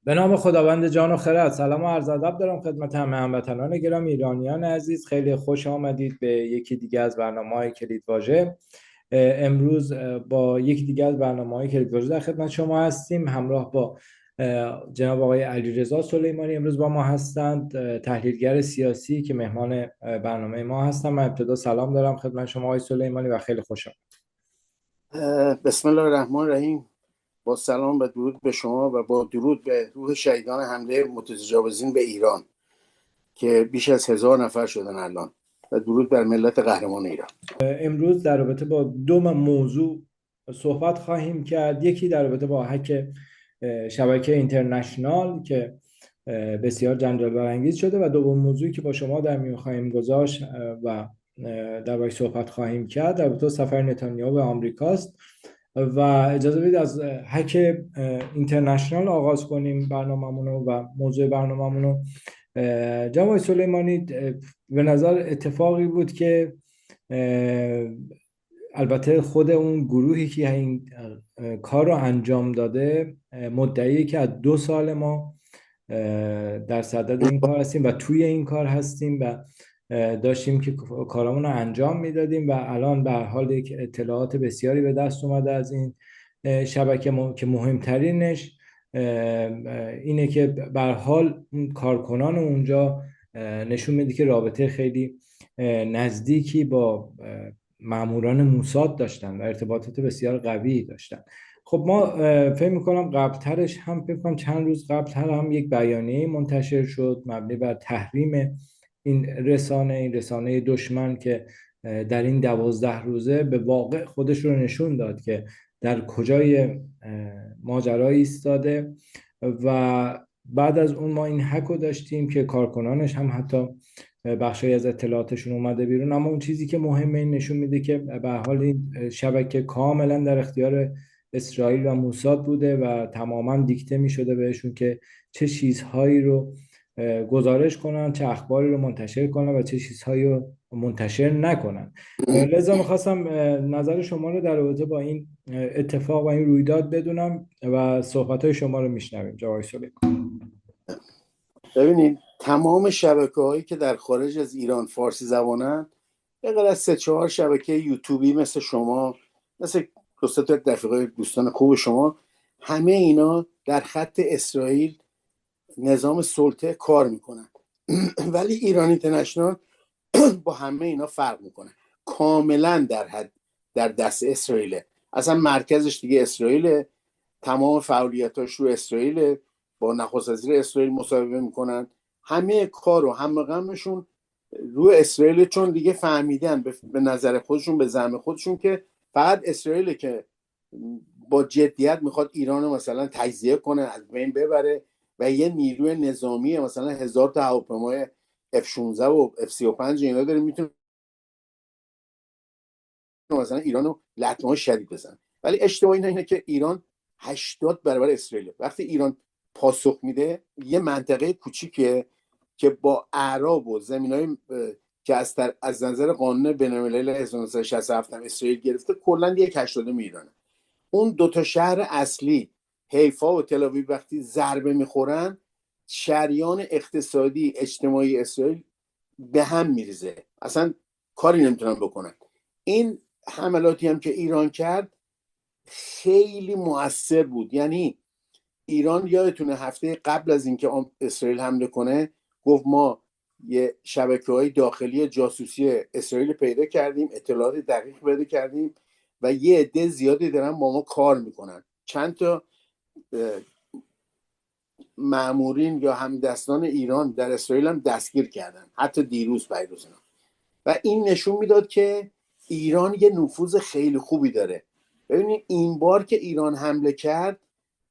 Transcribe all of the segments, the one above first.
به نام خداوند جان و خرد. سلام و عرض ادب دارم خدمت همه هموطنان گرامی ایرانیان عزیز. خیلی خوش آمدید به یکی دیگه از برنامه‌های کلید واژه. امروز با یکی دیگه از برنامه‌های کلید واژه در خدمت شما هستیم، همراه با جناب آقای علیرضا سلیمانی. امروز با ما هستند، تحلیلگر سیاسی که مهمان برنامه ما هستند. من ابتدا سلام دارم خدمت شما آقای سلیمانی و خیلی خوشحالم. بسم الله الرحمن الرحیم. با سلام و درود به شما و با درود به روح شهیدان حمله متجاوزین به ایران که بیش از 1000 نفر شدن الان، و درود بر ملت قهرمان ایران. امروز در رابطه با دو موضوع صحبت خواهیم کرد. یکی در رابطه با هک شبکه اینترنشنال که بسیار جنجال برانگیز شده، و دوم موضوعی که با شما در میون خواهیم گذاشت و در باید صحبت خواهیم کرد در رابطه سفر نتانیاهو به آمریکاست. و اجازه بدید از هک اینترنشنال آغاز کنیم برنامه‌مون و موضوع برنامه‌مون رو. جناب سلیمانی، به نظر اتفاقی بود که البته خود اون گروهی که این کار رو انجام داده مدعیه که از 2 سال ما در صدد این کار هستیم و توی این کار هستیم و داشتیم که کارامون رو انجام میدادیم، و الان به حال یک اطلاعات بسیاری به دست اومده از این شبکه که مهمترینش اینه که به هر حال کارکنان اونجا نشون میده که رابطه خیلی نزدیکی با ماموران موساد داشتن و ارتباطات بسیار قوی داشتن. خب ما فکر میکنم قبلترش هم فکر کنم چند روز قبلتر هم یک بیانیه منتشر شد مبنی بر تحریم این رسانه دشمن که در این 12 روزه به واقع خودش رو نشون داد که در کجای ماجرایی ایستاده. و بعد از اون ما این هک رو داشتیم که کارکنانش هم حتی بخشی از اطلاعاتشون اومده بیرون. اما اون چیزی که مهمه این نشون میده که به حال این شبکه کاملا در اختیار اسرائیل و موساد بوده و تماما دیکته میشده بهشون که چه چیزهایی رو گزارش کنن، چه اخباری رو منتشر کنن و چه چیزهایی رو منتشر نکنن. لذا میخواستم نظر شما رو در رابطه با این اتفاق و این رویداد بدونم و صحبت‌های شما رو میشنویم جوای سلیمان. ببینید، تمام شبکه‌هایی که در خارج از ایران فارسی زبانن، به غیر از 3-4 شبکه یوتیوبی مثل شما، مثل دو تا رفیقای دوستان خوب شما، همه اینا در خط اسرائیل نظام سلطه کار میکنن. ولی ایران اینترنشنال با همه اینا فرق میکنه، کاملا در دست اسرائیله. اصلا مرکزش دیگه اسرائیله، تمام فعالیتاش رو اسرائیله، با نخست وزیر اسرائیل مصاحبه میکنن، همه کار و هم غمشون رو اسرائیل، چون دیگه فهمیدن به نظر خودشون، به زعم خودشون، که فقط اسرائیل که با جدیت میخواد ایران رو مثلا تجزیه کنه، از بین ببره، و یه نیروی نظامی مثلا 1000 تا هواپیمای F-16 و F-35 اینا داره، میتونه مثلا ایران رو لطمه شدید بزنه. ولی اشتباه اینه که ایران 80 برابر اسرائیل. وقتی ایران پاسخ میده، یه منطقه کوچیکه که با اعراب و زمینای که از نظر قانون بین‌المللی 1967 هم اسرائیل گرفته، کلا یک 80 ایرانه. اون دو تا شهر اصلی، حیفا و تل‌آویو، وقتی ضربه میخورن، شریان اقتصادی اجتماعی اسرائیل به هم میریزه، اصلا کاری نمیتونن بکنن. این حملاتی هم که ایران کرد خیلی مؤثر بود. یعنی ایران، یادتونه هفته قبل از اینکه اسرائیل حمله کنه، گفت ما یه شبکه‌های داخلی جاسوسی اسرائیل پیدا کردیم، اطلاعات دقیق پیدا کردیم و یه عده زیادی دارن با ما کار میکنن. چند تا مامورین یا همدستان ایران در اسرائیل هم دستگیر کردن، حتی دیروز پیروز. و این نشون میداد که ایران یه نفوذ خیلی خوبی داره. ببینید، این بار که ایران حمله کرد،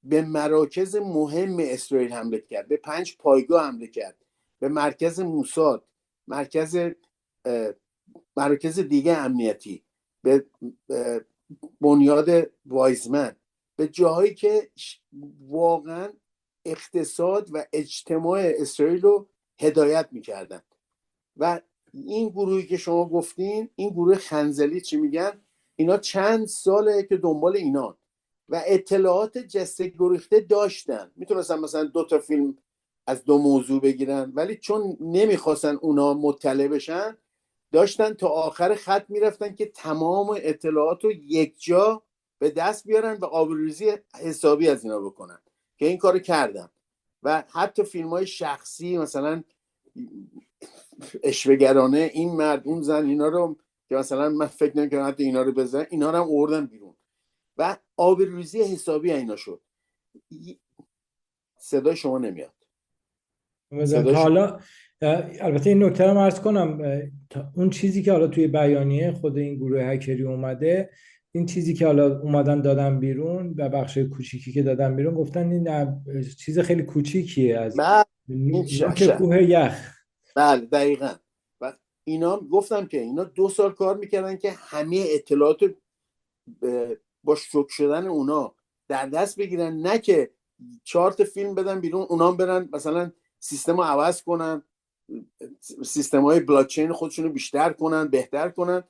به مراکز مهم اسرائیل حمله کرد، به 5 پایگاه حمله کرد، به مرکز موساد، مراکز دیگه امنیتی، به بنیاد وایزمن، به جاهایی که واقعا اقتصاد و اجتماع اسرائیل رو هدایت میکردن. و این گروهی که شما گفتین، این گروه خنزلی چی میگن؟ اینا چند ساله که دنبال اینان و اطلاعات جسته گریخته داشتن، میتونستن مثلا 2 تا فیلم از 2 موضوع بگیرن، ولی چون نمیخواستن اونا مطلع بشن داشتن تا آخر خط میرفتن که تمام اطلاعات رو یک جا به دست بیارن و آبروریزی حسابی از اینا بکنن که این کارو کردن. و حتی فیلم های شخصی مثلا اشوهگرانه این مرد اون زن، اینا رو که مثلا من فکر نمی‌کنم حتی اینا رو بزنن، اینا رو هم آوردن بیرون و آبروریزی حسابی اینا شد. صدای شما نمیاد. مثلا صدای تا شما حالا البته این نکته رو عرض کنم، اون چیزی که حالا توی بیانیه خود این گروه هکری اومده، این چیزی که حالا اومدن دادن بیرون و بخش کوچیکی که دادن بیرون، گفتن این چیز خیلی کوچیکیه از بعد این نوک کوه یخ. بله دقیقا. و اینا گفتم که اینا 2 سال کار میکردن که همه اطلاعات با شوک شدن اونا در دست بگیرن، نه که 4 تا فیلم بدن بیرون اونا برن مثلا سیستم رو عوض کنن، سیستم های بلاک چین خودشون رو بیشتر کنن، بهتر کنن.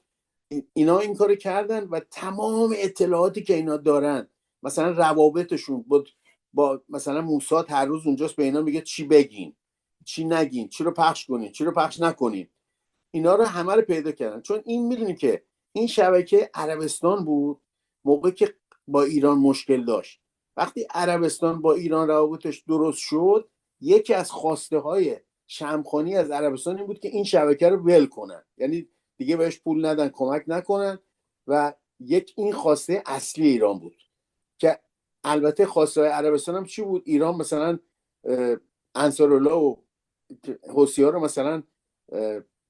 اینا این کار کردن و تمام اطلاعاتی که اینا دارن، مثلا روابطشون با مثلا موساد هر روز اونجاست به اینا میگه چی بگین چی نگین، چی رو پخش کنین چی رو پخش نکنین، اینا رو همه رو پیدا کردن. چون این میدونی که این شبکه عربستان بود موقعی که با ایران مشکل داشت. وقتی عربستان با ایران روابطش درست شد، یکی از خواسته های شمخانی از عربستان این بود که این شبکه رو ول کنن، یعنی دیگه بهش پول ندن، کمک نکنن. و این خواسته اصلی ایران بود که البته خواسته های عربستان هم چی بود؟ ایران مثلا انصارالله و حوثی‌ها رو مثلا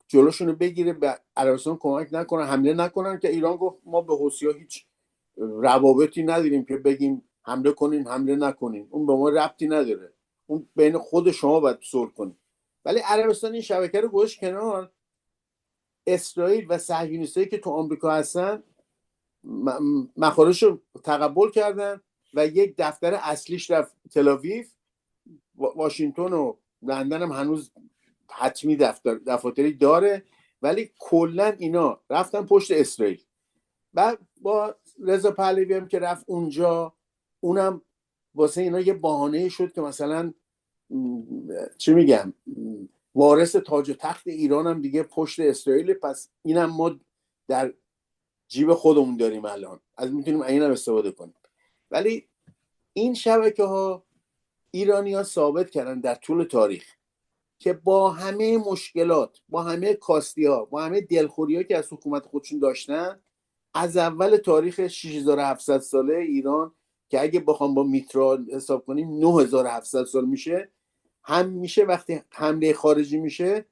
جلوشون رو بگیره، به عربستان کمک نکنن، حمله نکنن، که ایران گفت ما به حوثی‌ها هیچ روابطی نداریم که بگیم حمله کنین حمله نکنین، اون به ما ربطی نداره، اون بین خود شما باید صلح کنین. ولی عربستان این شبکه رو گذاشت کنار. اسرائیل و صهیونیستایی که تو آمریکا هستن مخارج رو تقبل کردن و یک دفتر اصلیش رفت تل‌آویو. واشنگتن و لندن هم هنوز حتمی دفاتری داره، ولی کلا اینا رفتن پشت اسرائیل. بعد با رضا پهلوی هم که رفت اونجا، اونم واسه اینا یه بهانه شد که مثلا چی میگم، وارث تاج و تخت ایران هم دیگه پشت اسرائیل، پس اینم ما در جیب خودمون داریم الان، از میتونیم این هم استفاده کنیم. ولی این شبکه ها ایرانی ها ثابت کردن در طول تاریخ که با همه مشکلات، با همه کاستی ها، با همه دلخوری ها که از حکومت خودشون داشتن، از اول تاریخ 6700 ساله ایران که اگه بخوام با میترا حساب کنیم 9700 سال میشه، هم میشه وقتی حمله خارجی میشه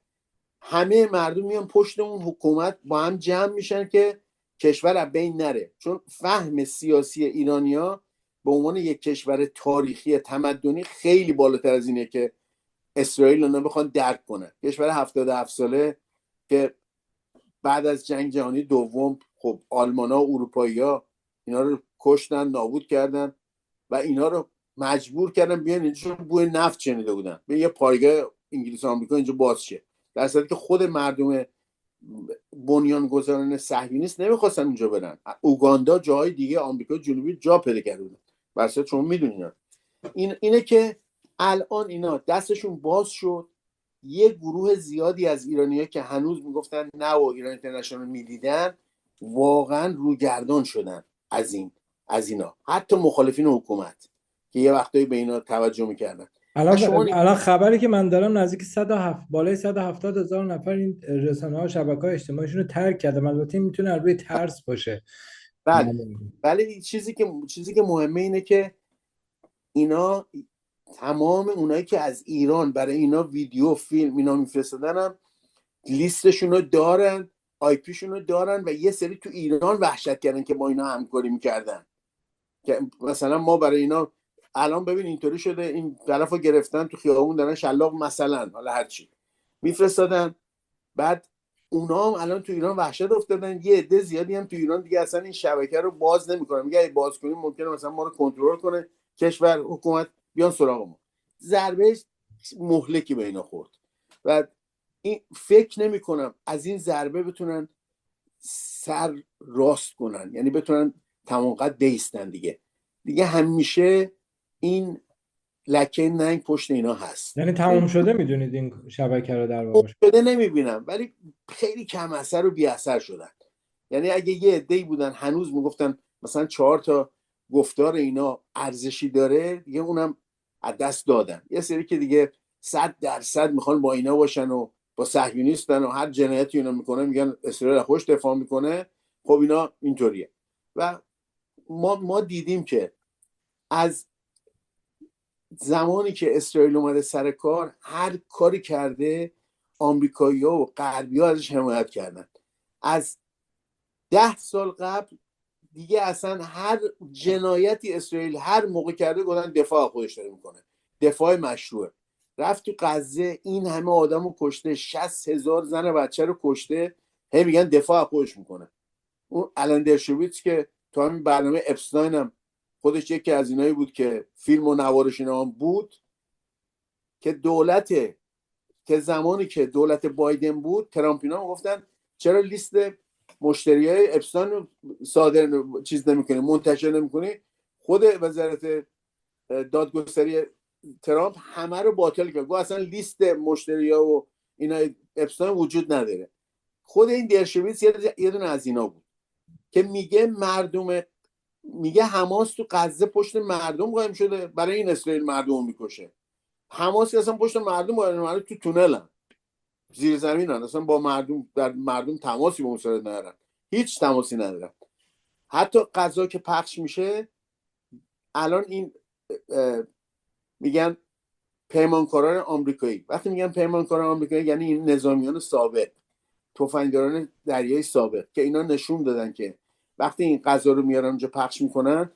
همه مردم میان پشت اون حکومت با هم جمع میشن که کشور از بین نره. چون فهم سیاسی ایرانیا به عنوان یک کشور تاریخی تمدنی خیلی بالاتر از اینه که اسرائیل اونا بخوان درک کنن. کشور 77 ساله که بعد از جنگ جهانی دوم خب آلمانا و اروپایی‌ها اینا رو کشتن، نابود کردن و اینا رو مجبور کردن بیان اینجا، چون بوی نفت شنیده بودن، به یه پایگاه انگلیس و آمریکا اینجا باز شه، در صورتی که خود مردم بنیانگذاران صهیونیست نمیخواستن اونجا برن. اوگاندا، جاهای دیگه آمریکا جنوبی جا پیدا کرده بودن. واسه شما میدونین اینه که الان اینا دستشون باز شد. یه گروه زیادی از ایرانی‌ها که هنوز میگفتن نه و ایران اینترنشنال میدیدن، واقعا روگردان شدن از اینا، حتی مخالفین حکومت که یه وقتایی به اینا توجه میکردن. و شما الان خبری که من دارم نزدیک 107 بالای 170 هزار نفر این رسانه ها شبکه های اجتماعیشون رو ترک کرده. البته این میتونه روی ترس باشه. بله، ولی چیزی که مهمه اینه که اینا تمام اونایی که از ایران برای اینا ویدیو فیلم اینا میفرستادن هم لیستشون رو دارن، آی پیشون رو دارن و یه سری تو ایران وحشت کردن که با اینا همکاری میکردن. که مثلا ما برای اینا الان ببین اینطوری شده، این طرفو گرفتن تو خیابون دارن شلاق مثلا حالا هر چی میفرستادن. بعد اونا هم الان تو ایران وحشت افتادن. یه عده زیادی هم تو ایران دیگه اصلا این شبکه رو باز نمیکنن، میگه اگه باز کنیم ممکنه مثلا ما رو کنترل کنه کشور، حکومت بیان سراغ ما. ضربه مهلکی به اینا خورد و این فکر نمی کنم از این ضربه بتونن سر راست کنن، یعنی بتونن تمام قد بیستن دیگه. دیگه همیشه این لکه ننگ پشت اینا هست. یعنی تموم شده میدونید این شبکه رو در خوب واقع؟ شده نمیبینم، ولی خیلی کم اثر و بی اثر شدن. یعنی اگه یه عده‌ای بودن هنوز میگفتن مثلا 4 تا گفتار اینا ارزشی داره، دیگه اونم از دست دادن. یه سری که دیگه 100% میخوان با اینا باشن و با صهیونیستن و هر جنایتی اینا میکنه میگن اسرائیل خوش دفاع میکنه. خب اینا اینطوریه. و ما دیدیم که از زمانی که اسرائیل اومده سر کار، هر کاری کرده آمریکایی‌ها و غربی‌ها ازش حمایت کردن. از 10 سال قبل دیگه اصلا هر جنایتی اسرائیل هر موقع کرده گفتن دفاع خودش داره میکنه، دفاع مشروعه. رفت تو غزه این همه آدم رو کشته، 60,000 زن و بچه رو کشته، هی میگن دفاع خودش میکنه. اون الان درشویتز که تو همین برنامه اپستاین هم خودش یکی از اینایی بود که فیلم و نوارش اینا هم بود، که که زمانی که دولت بایدن بود ترامپینا گفتن چرا لیست مشتری های اپستان رو چیز نمیکنی، منتشر نمیکنی. خود وزارت دادگستری ترامپ همه رو باطل کرد، گفت اصلا لیست مشتری ها و اینا اپستان وجود نداره. خود این درشویتز یه دونه از اینا بود که میگه حماس تو غزه پشت مردم قایم شده، برای این اسرائیل مردم میکشه. حماس اصلا پشت مردم قایم، تو تونل هم زیر زمین هم اصلا با مردم تماسی به اون صورت ندارن، هیچ تماسی ندارن. حتی غذا که پخش میشه الان این میگن پیمانکاران آمریکایی. وقتی میگن پیمانکاران آمریکایی یعنی این نظامیان سابق، تفنگداران دریایی سابق، که اینا نشون دادن که وقتی این غذا رو میارن اونجا پخش میکنن،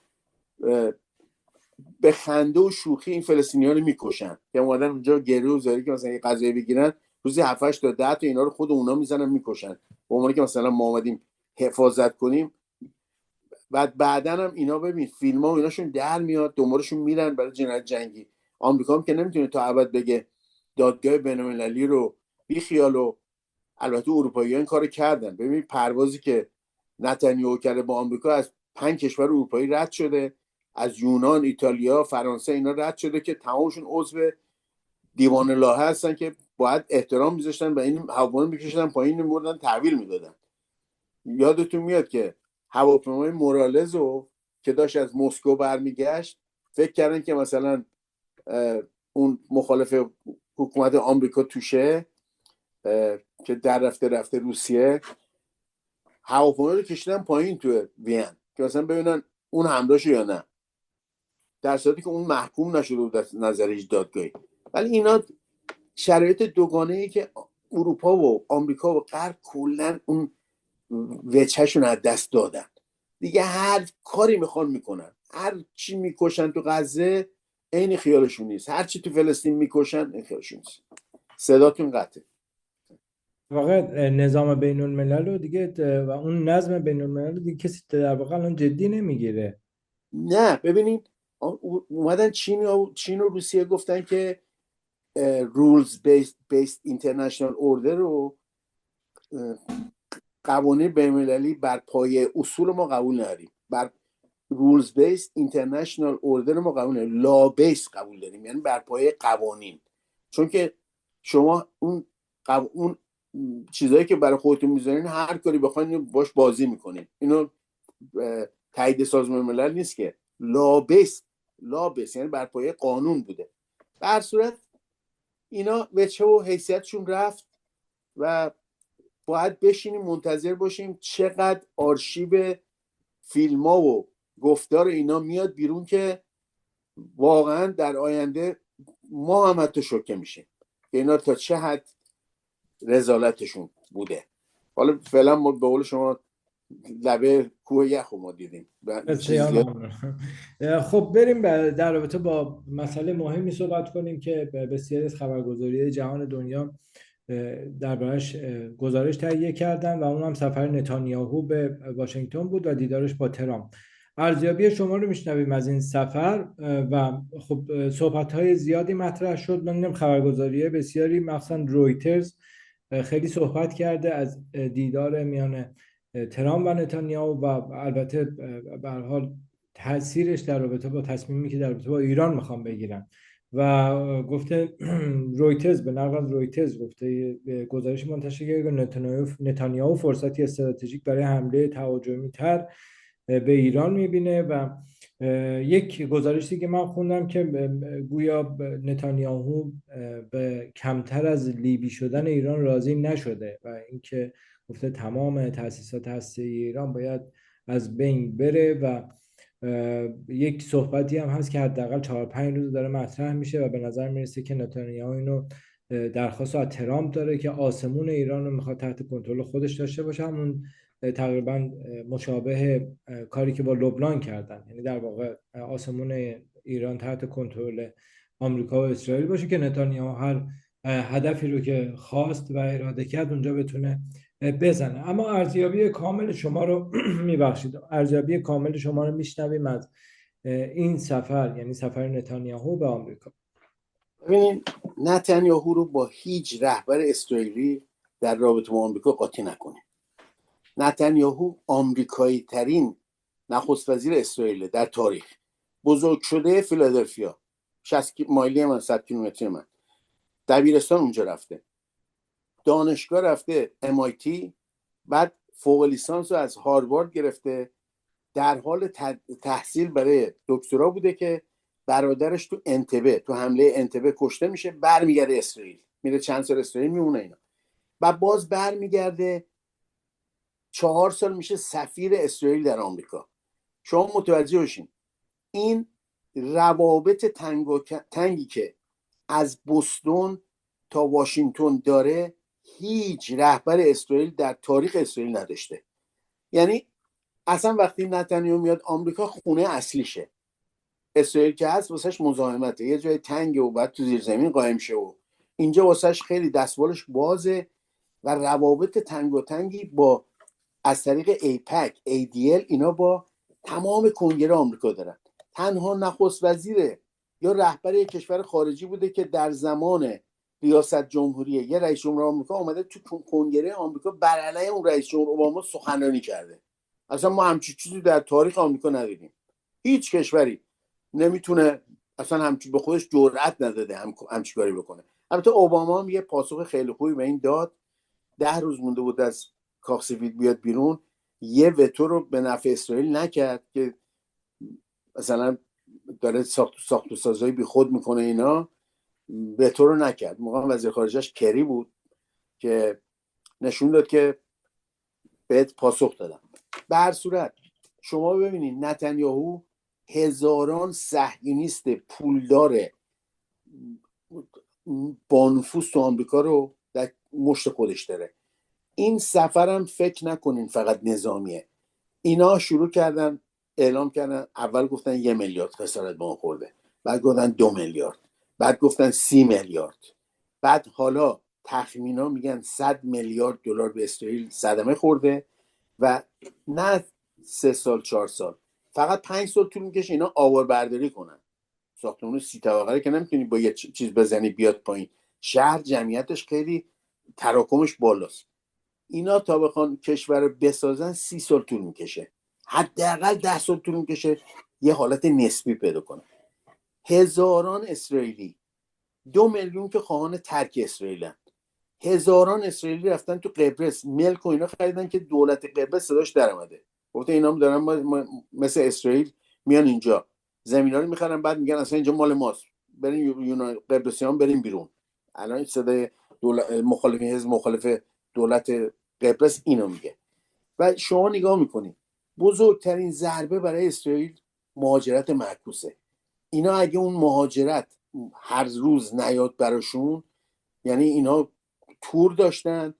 به خنده و شوخی این فلسطینی‌ها رو میکشن. که اومدن اونجا گریه و زاری که مثلا یه غذایی بگیرن، روزی 7 8 تا 10 تا اینا رو خود اونا میزنن میکشن، به عنوان که مثلا ما اومدیم حفاظت کنیم. بعدن هم اینا ببین فیلم‌ها و ایناشون در میاد، دنبالشون میرن برای جنایت جنگی. آمریکا هم که نمیتونه تا ابد بگه دادگاه بین‌المللی رو بی خیال. و البته اروپایی‌ها این کارو کردن. ببین پروازی که نتانیاهو کرده با آمریکا از 5 کشور اروپایی رد شده، از یونان، ایتالیا، فرانسه اینا رد شده که تمامشون عضو دیوان الهه هستن که باید احترام میذاشتن و این هواپیما میکشیدن پایین میبردن تحویل میدادن. یادتون میاد که هواپیمای مورالزو که داشت از مسکو برمیگشت، فکر کردن که مثلا اون مخالف حکومت آمریکا توشه، که در رفته روسیه، هواپیما رو کشیدن پایین تو وین که مثلا ببینن اون همراهشه یا نه، در صورتی که اون محکوم نشده بود از نظر هیچ دادگاهی. ولی اینا شرایط دوگانه ای که اروپا و آمریکا و غرب کلا اون وجهشون از دست دادن. دیگه هر کاری میخوان میکنن، هر چی میکشن تو غزه عین خیالشون نیست، هر چی تو فلسطین میکشن این خیالشون نیست. صداتون قطعه. واقع نظام بین الملل رو دیگه و اون نظم بین الملل رو دیگه کسی در واقع الان جدی نمیگیره. نه ببینید، اومدن چین و روسیه گفتن که rules based international order رو، قوانین بین‌المللی بر پایه اصول ما قبول نداریم، بر rules based international order ما قبول نداریم، law based قبول داریم، یعنی بر پایه قوانین. چون که شما اون چیزایی که برای خودتون میذارین هر کاری بخواین باش بازی میکنین، اینو تایید سازمان ملل نیست که. لا بیس یعنی بر پایه قانون بوده. به هر صورت اینا وجه و حیثیتشون رفت و باید بشینیم منتظر باشیم چقدر آرشیو فیلم ها و گفتار اینا میاد بیرون که واقعا در آینده ما هم حتی شوکه میشیم که اینا تا چه حد رزالتشون بوده. حالا فعلا ما به قول شما لبه کوه یخ ما دیدیم و چیز بسیار زیاد. ممنون. خب بریم در رابطه با مسئله مهمی صحبت کنیم که بسیاری از خبرگزاری جهان دنیا دربارش گزارش تهیه کردن و اون هم سفر نتانیاهو به واشنگتن بود و دیدارش با ترامپ. ارزیابی شما رو میشنویم از این سفر و خب صحبت‌های زیادی مطرح شد. من دیدم خبرگزاری بسیاری مثلا رویترز خیلی صحبت کرده از دیدار میان ترامپ و نتانیاهو و البته به هر حال تاثیرش در رابطه با تصمیمی که در رابطه با ایران میخوام بگیرن. و گفته رویترز، به نقل از رویترز گفته، گزارش منتشر کرده نتانیاهو فرصتی استراتژیک برای حمله تهاجمی تر به ایران میبینه. و یک گزارشی که من خوندم که گویا نتانیاهو به کمتر از لیبی شدن ایران راضی نشده و اینکه گفته تمام تأسیسات هسته‌ای ایران باید از بین بره. و یک صحبتی هم هست که حداقل 4-5 روز داره مطرح میشه و به نظر میرسه که نتانیاهو اینو درخواست از ترامپ داره که آسمون ایران رو میخواد تحت کنترل خودش داشته باشه، همون تقریبا مشابه کاری که با لبنان کردن، یعنی در واقع آسمون ایران تحت کنترل آمریکا و اسرائیل باشه که نتانیاهو هر هدفی رو که خواست و اراده کرد اونجا بتونه بزنه. اما ارزیابی کامل شما رو میبخشید، ارزیابی کامل شما رو میشنویم از این سفر، یعنی سفر نتانیاهو به آمریکا. ببینید، نتانیاهو رو با هیچ رهبر اسرائیلی در رابطه با آمریکا قاطی نکنید. نتانیاهو آمریکایی ترین نخست وزیر اسرائیل در تاریخ. بزرگ شده فیلادلفیا، 60 مایلی من، 100 کیلومتری من. دبیرستان اونجا رفته، دانشگاه رفته MIT، بعد فوق لیسانس رو از هاروارد گرفته. در حال تحصیل برای دکترا بوده که برادرش تو انتبه، تو حمله انتبه کشته میشه، برمیگرده اسرائیل، میره چند سال اسرائیل میمونه اینا، و باز برمیگرده 4 سال میشه سفیر اسرائیل در آمریکا. شما متوجه باشین این روابط تنگی که از بوستون تا واشنگتن داره هیچ رهبر اسرائیل در تاریخ اسرائیل نداشته. یعنی اصلا وقتی نتانیاهو میاد آمریکا خونه اصلیشه. اسرائیل که هست واسهش مزاحمته، یه جای تنگه و بعد تو زیر زمین قایم شه و اینجا واسهش خیلی دستوالش بازه و روابط تنگی با از طریق ایپک، ADL اینا با تمام کنگره آمریکا دارن. تنها نخست وزیر یا رهبر یک کشور خارجی بوده که در زمان ریاست جمهوری یه رئیس جمهور آمریکا اومده تو کنگره آمریکا بر علیه اون رئیس جمهور اوباما سخنرانی کرده. اصلا ما همچین چیزی در تاریخ آمریکا ندیدیم. هیچ کشوری نمیتونه اصلا همچین به خودش جرئت نداده همچین کاری بکنه. البته اوباما هم یه پاسخ خیلی خوبی به این داد. 10 روز مونده بود از کاخ سفید بیاد بیرون، یه وتو رو به نفع اسرائیل نکرد که مثلا داره ساخت و سازایی بی خود میکنه، اینا وتو رو نکرد. موقع وزیر خارجش کری بود که نشون داد که بهت پاسخ دادم. به هر صورت شما ببینید نتانیاهو هزاران صهیونیست پولدار با نفوذ تو آمریکا رو در مشت خودش داره. این سفرم فکر نکنین فقط نظامیه. اینا شروع کردن اعلام کردن، اول گفتن 1 میلیارد خسارت به ما خورده، بعد گفتن 2 میلیارد، بعد گفتن 30 میلیارد، بعد حالا تخمینا میگن 100 میلیارد دلار به اسرائیل صدمه خورده و نه 3 سال 4 سال، فقط 5 سال طول میکشه اینا آوار برداری کنن. ساختمون 30 طبقه که نمیتونی با یه چیز بزنی بیاد پایین. شهر جمعیتش خیلی تراکمش بالاست. اینا تا بخوان کشور رو بسازن 30 سال طول میکشه، حداقل 10 سال طول میکشه یه حالت نسبی پیدا کنه. هزاران اسرائیلی، 2 میلیون که خواهان ترک اسرائیلن، هزاران اسرائیلی رفتن تو قبرس ملک و اینا خریدن که دولت قبرس صداش در اومده، گفته اینا هم دارن مثل اسرائیل میان اینجا زمینا رو میخرن، بعد میگن اصلا اینجا مال ماست، برین قبرسیان برین بیرون. الان صدای حزب مخالف دولت قبرس اینو میگه. و شما نگاه میکنید بزرگترین ضربه برای اسرائیل مهاجرت معکوسه. اینا اگه اون مهاجرت هر روز نیاد براشون، یعنی اینا تور داشتن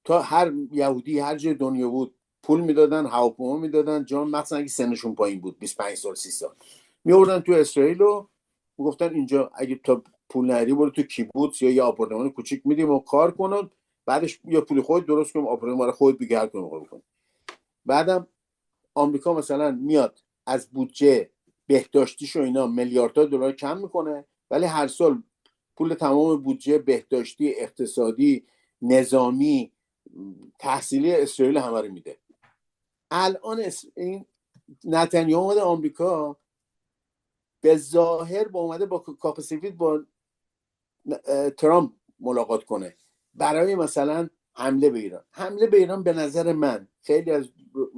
تا هر یهودی هر جای دنیا بود پول میدادن، هواپیما میدادن، جان مثلا اگه سنشون پایین بود 25 سال 30 سال میوردن تو اسرائیل و میگفتن اینجا اگه تا پول نداری برو تو کیبوتس یا یه آپارتمان کوچیک میدیم و کار کن، بعدش یا پول خودت درست کن، آپارتمان برای خودت بگیر کن. بعدم آمریکا مثلا میاد از بودجه بهداشتیش و اینا میلیاردها دلار کم میکنه، ولی هر سال پول تمام بودجه بهداشتی، اقتصادی، نظامی، تحصیلی اسرائیل همه رو میده. الان این نتانیاهو اومده آمریکا، به ظاهر اومده با کاخ سفید با ترامپ ملاقات کنه برای مثلا حمله به ایران. حمله به ایران به نظر من، خیلی از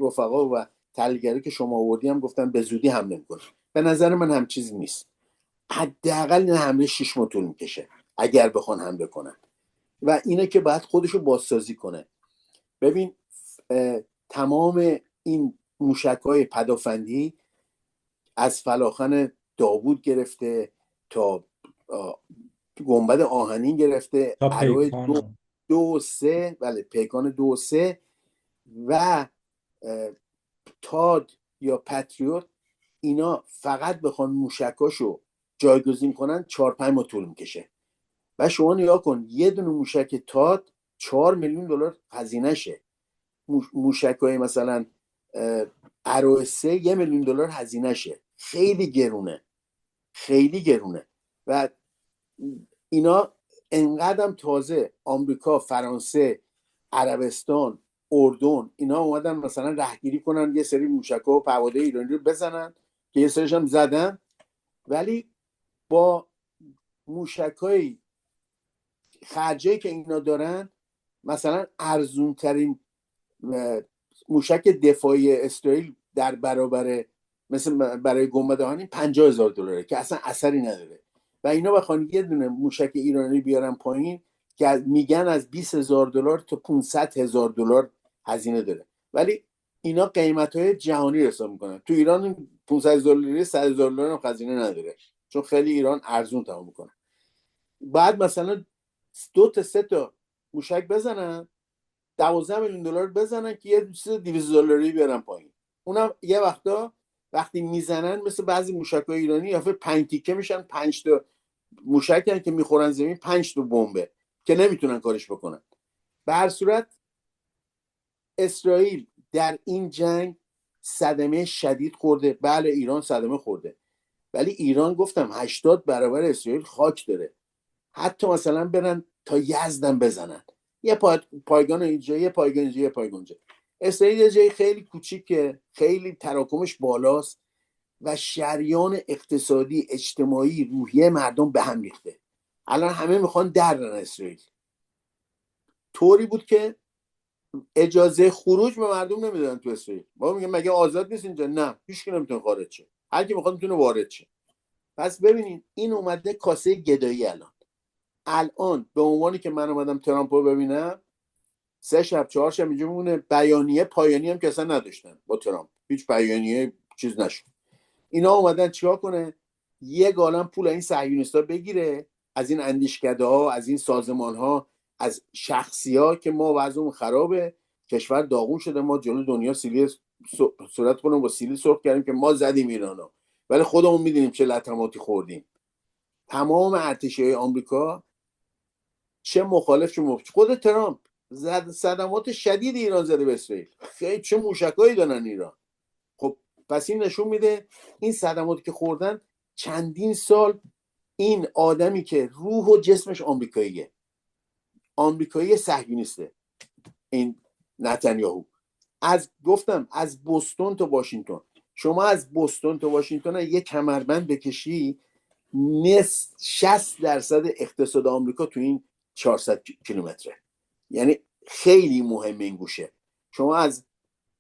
رفقا و تحلیلگرایی که شما آوردی هم گفتن به زودی حمله میکنه، به نظر من هم چیزی نیست. حداقل این حمله 6 ماه طول میکشه اگر بخوان حمله کنن، و اینه که باید خودشو بازسازی کنه. ببین تمام این موشک‌های پدافندی از فلاخن داوود گرفته تا گنبد آهنین گرفته، تا ارو پیکان. دو و سه، بله پیکان 2 و 3 و تاد یا پتریوت، اینا فقط بخوان موشکاشو جایگزین کنن 4-5 ماه طول میکشه. و شما نگاه کن یه دونه موشک تاد 4 میلیون دلار هزینهشه. موشکای مثلا ارو 3 1 میلیون دلار هزینهشه. خیلی گرونه، خیلی گرونه. و اینا انقدرم تازه آمریکا، فرانسه، عربستان، اردن اینا اومدن مثلا رهگیری کنن یه سری موشک‌ها و پهپادهای ایرانی رو بزنن که یه سریش هم زدن، ولی با موشک‌های خرجی که اینا دارن، مثلا ارزون ترین موشک دفاعی اسرائیل در برابر مثل برای گنبد آهنین $50,000 که اصلا اثری نداره. و اینا بخوان یه دونه موشک ایرانی بیارن پایین که میگن از $20,000 تا $500,000 هزینه داره، ولی اینا قیمت‌های جهانی حساب میکنن. تو ایران $500,000 $100,000 هم هزینه نداره، چون خیلی ایران ارزون تمام میکنه. بعد مثلا 2 تا 3 تا موشک بزنن، $12 میلیون بزنن که یه چیز $200,000 بیارن پایین. اونم یه وقتا وقتی میزنن مثل بعضی موشک‌های ایرانی یا 5 تیکه میشن، 5 تا موشکن که میخورن زمین، 5 تا بمبه که نمیتونن کارش بکنن. به هر صورت اسرائیل در این جنگ صدمه شدید خورده. بله ایران صدمه خورده، ولی ایران گفتم 80 برابر اسرائیل خاک داره. حتی مثلا برن تا یزدم بزنن، یه پایگان اینجا، یه پایگان اینجا، یه پایگان اونجا. اسرائیل یه جای خیلی کوچیکه، خیلی تراکمش بالاست و شریان اقتصادی، اجتماعی، روحیه مردم به هم ریخته. الان همه میخوان درن اسرائیل. طوری بود که اجازه خروج به مردم نمیدادن تو اسرائیل. ما میگیم مگه آزاد نیست اینجا؟ نه، هیچ کی نمیتونه خارج شه، هر کی میخواد میتونه وارد شه. پس ببینید این اومده کاسه گدایی. الان به عنوانی که من اومدم ترامپ رو ببینم، 3 شب 4 شب اینجا میمونه. بیانیه پایانی هم که اصلا نداشتن با ترامپ، هیچ بیانیه چیز نشد. اینا اومدن چیکار کنه؟ یه گالم پول این صهیونیستا بگیره، از این اندیشکده ها، از این سازمان ها، از شخصی ها که ما وضعمون خرابه، کشور داغون شده، ما جلو دنیا سیلی صورت کنیم با سیلی سرخ کردیم که ما زدیم ایرانو، ولی خودمون میدونیم چه لطماتی خوردیم. تمام ارتشی آمریکا چه مخالف چه مخالف. خود ترامپ صدمات شدید ایران زده به اسرائیل، خیلی چه موشکایی دارن ایران. خب پس این نشون میده این صدماتی که خوردن چندین سال. این آدمی که روح و جسمش آمریکاییه، آمریکایی صهیونیسته، این نتانیاهو، گفتم از بوستون تا واشنگتن، شما از بوستون تا واشنگتن یک کمربند بکشی، 60% اقتصاد آمریکا تو این 400 کیلومتره. یعنی خیلی مهمه این گوشه. شما از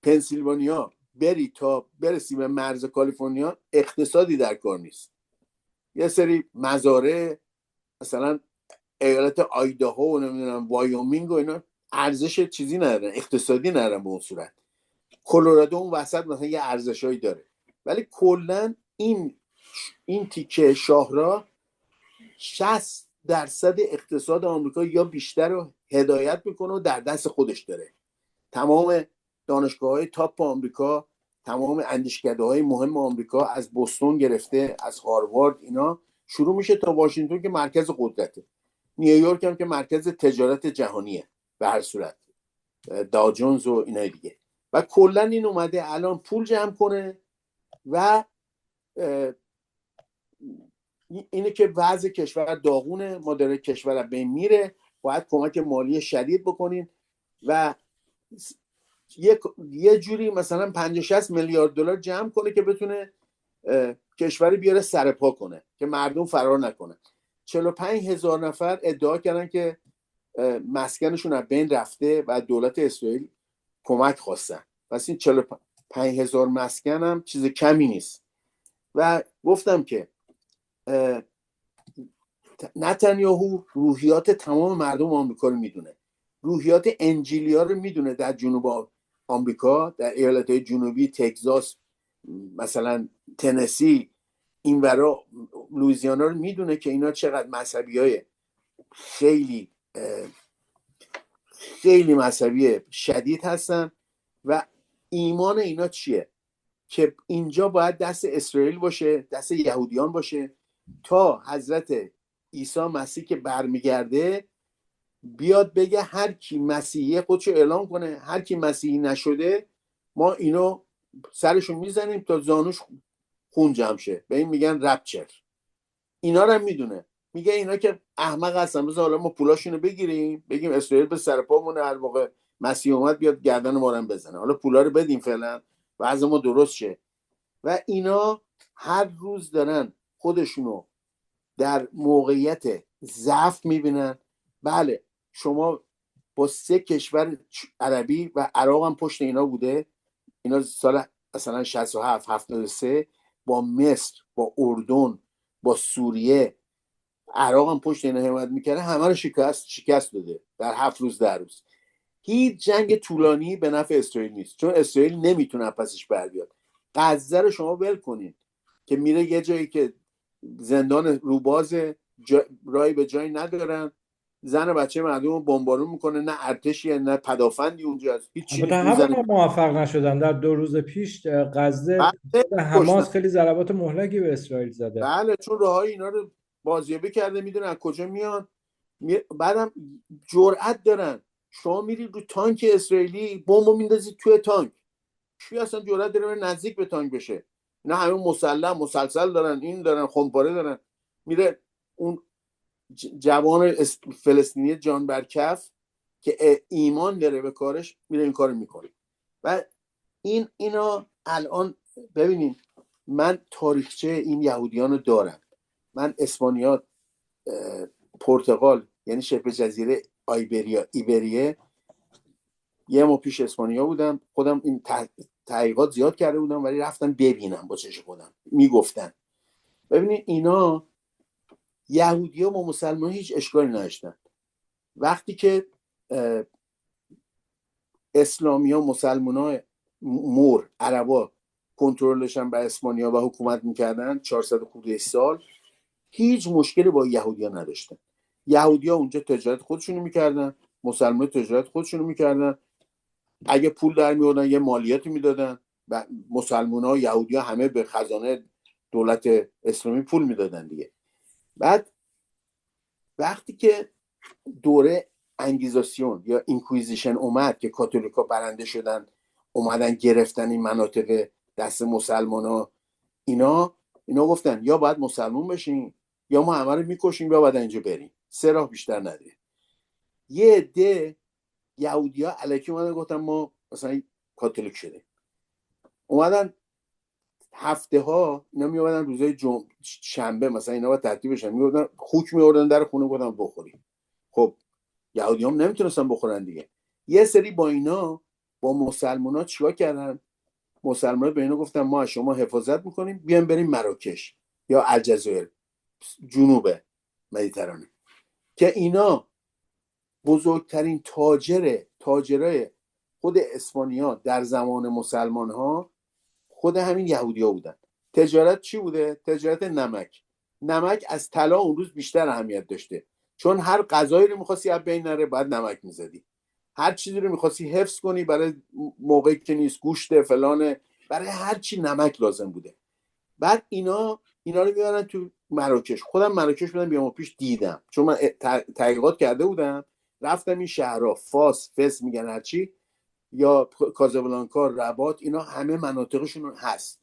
پنسیلوانیا بری تا برسی به مرز کالیفرنیا، اقتصادی در کار نیست. یه سری مزارع مثلا ایالت آیداهو و نمیدونم وایومینگ و اینا ارزش چیزی ندارن، اقتصادی ندارن به اون صورت. کلرادو اون وسط مثلا یه ارزشایی داره، ولی کلا این تیکه شاهراه 60% اقتصاد آمریکا یا بیشتر رو هدایت میکنه و در دست خودش داره. تمام دانشگاه‌های تاپ آمریکا، تمام اندیشکده‌های مهم آمریکا، از بوستون گرفته، از هاروارد، اینا شروع میشه تا واشنگتن که مرکز قدرته. نیویورک هم که مرکز تجارت جهانیه به هر صورت، داو جونز و اینا دیگه. و کلا این اومده الان پول جمع کنه و اینه که وضع کشور داغونه، ما داره کشور بین میره، باید کمک مالی شدید بکنین. و یه جوری مثلا 50-60 میلیارد دلار جمع کنه که بتونه کشوری بیاره سر پا کنه که مردم فرار نکنه. 45,000 نفر ادعا کردن که مسکنشون از بین رفته و دولت اسرائیل کمک خواستن. پس این 45,000 مسکن هم چیز کمی نیست. و گفتم که نتانیاهو روحیات تمام مردم آمریکا رو میدونه، روحیات انجیلیا رو میدونه. در جنوب آمریکا، در ایالتهای جنوبی، تگزاس، مثلا تنسی، این ورا لوئیزیانا رو میدونه که اینا چقدر مذهبی های خیلی خیلی مذهبی شدید هستن و ایمان اینا چیه که اینجا باید دست اسرائیل باشه، دست یهودیان باشه تا حضرت عیسی مسیح که برمیگرده بیاد بگه هر کی مسیحی خودشو اعلام کنه، هر کی مسیحی نشده ما اینو سرشون میزنیم تا زانوش خون جمع شه. به این میگن رپچر. اینا رو هم میدونه، میگه اینا که احمق هستن بذار حالا ما پولاشونو بگیریم بگیم اسرائیل به سر پامونه، هر موقع مسیح اومد بیاد گردن ما رو بزنه، حالا پولا رو بدیم فعلا وضع ما درست شه. و اینا هر روز دارن خودشونو در موقعیت ضعف میبینن. بله شما با 3 کشور عربی و عراق هم پشت اینا بوده، اینا سال مثلا 67 73 با مصر، با اردن، با سوریه، عراق هم پشت اینا حمایت میکرده، همه رو شکست داده در 7 روز 10 روز. هیچ جنگ طولانی به نفع اسرائیل نیست، چون اسرائیل نمیتونه پسش بر بیاد. غزه رو شما ول کنین که میره یه جایی که زندان روباز، رای به جایی ندارن، زن و بچه مردم رو بمبارون میکنه، نه ارتشی نه پدافندی اونجا هست، هیچ چی البته نیست، همون میزنه. هم موفق نشدن. در 2 روز پیش غزه بله کشتن. حماس خیلی ضربات مهلکی به اسرائیل زده. بله چون راههای اینا رو بازیابی کرده، میدونن از کجا میان. بعدم جرأت دارن شما میری رو تانک اسرائیلی بمب میندازی توی تانک، کی اصلا جرأت داره نزدیک به تانک بشه؟ نه همه مسلسل دارن، این دارن، خمپاره دارن. میره اون جوان فلسطینی جان برکف که ایمان داره به کارش میره این کارو میکنه. و اینا الان ببینین، من تاریخچه این یهودیان رو دارم. من اسپانیا، پرتغال، یعنی شبه جزیره ایبریه، یه ماه پیش اسپانیا بودم، خودم این تحقیقات زیاد کرده بودم ولی رفتم ببینم با چشم خودم. میگفتن ببینید اینا یهودی‌ها با مسلمان هیچ اشکالی نداشتن. وقتی که اسلامی ها، مسلمان ها، مور عربا کنترلشن بر اسپانیا و حکومت میکردن 400 خورده سال، هیچ مشکلی با یهودی ها نداشتن. یهودی ها اونجا تجارت خودشونو میکردن، مسلمان تجارت خودشونو میکردن، اگه پول در میوردن یه مالیاتی میدادن و مسلمان ها و یهودی ها همه به خزانه دولت اسلامی پول میدادن دیگه. بعد وقتی که دوره انگیزاسیون یا اینکویزیشن اومد که کاتولیکا برنده شدن، اومدن گرفتن این مناطق دست مسلمان ها، اینا گفتن یا باید مسلمون بشین یا ما همه رو میکشیم یا باید اینجا بریم، 3 راه بیشتر نداره. یه عده یهودی ها الکی اومدن گفتن ما مثلا کاتولیک شده، اومدن هفته ها اینا میومدن روزای شنبه مثلا اینا باید ترتیب بشن، میوردن خوک میوردن در خونه گفتن بخوریم. خب یهودی هم نمیتونستن بخورن دیگه. یه سری با اینا با مسلمان ها چیکار کردن؟ مسلمان ها به اینا گفتن ما از شما حفاظت میکنیم، بیان بریم مراکش یا الجزایر، جنوب مدیترانه، که اینا بزرگترین تاجرای خود اسپانیا در زمان مسلمان ها خود همین یهودی ها بودن. تجارت چی بوده؟ تجارت نمک از طلا اون روز بیشتر اهمیت داشته، چون هر غذایی رو می‌خواستی از بین نره باید نمک می‌زدی، هر چیزی رو می‌خواستی حفظ کنی برای موقعی که نیست، گوشت فلانه، برای هر چی نمک لازم بوده. بعد اینا رو میارن تو مراکش. خودم مراکش بودم بیام پیش دیدم، چون من تحقیقات کرده بودم، رفتم این شهرها فاس میگن هرچی، یا کازابلانکا، رباط، اینا همه مناطقشون هست.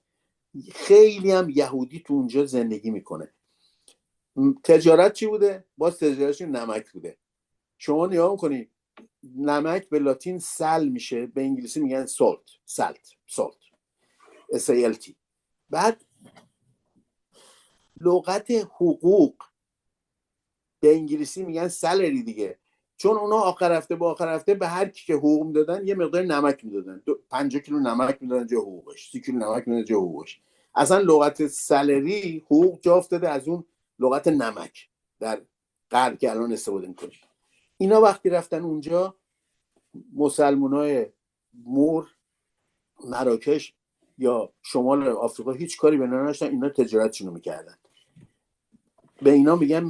خیلی هم یهودی تو اونجا زندگی میکنه. تجارت چی بوده؟ باز تجارتشون نمک بوده. شما نگاه میکنید نمک به لاتین سل میشه، به انگلیسی میگن سالت SALT. بعد لغت حقوق به انگلیسی میگن سالری دیگه، چون اونا آخر هفته به هر کی که حقوق میدادن یه مقدار نمک میدادن، 50 کیلو نمک میدادن جای حقوقش، 30 کیلو نمک میدادن جای حقوقش. اصلا لغت سالری حقوق جا افتاده از اون لغت نمک در غرب که الان استفاده میکنیم. اینا وقتی رفتن اونجا، مسلمانای مور مراکش یا شمال آفریقا هیچ کاری به اینا نداشتن، اینا تجارتشون رو میکردن. به اینا میگن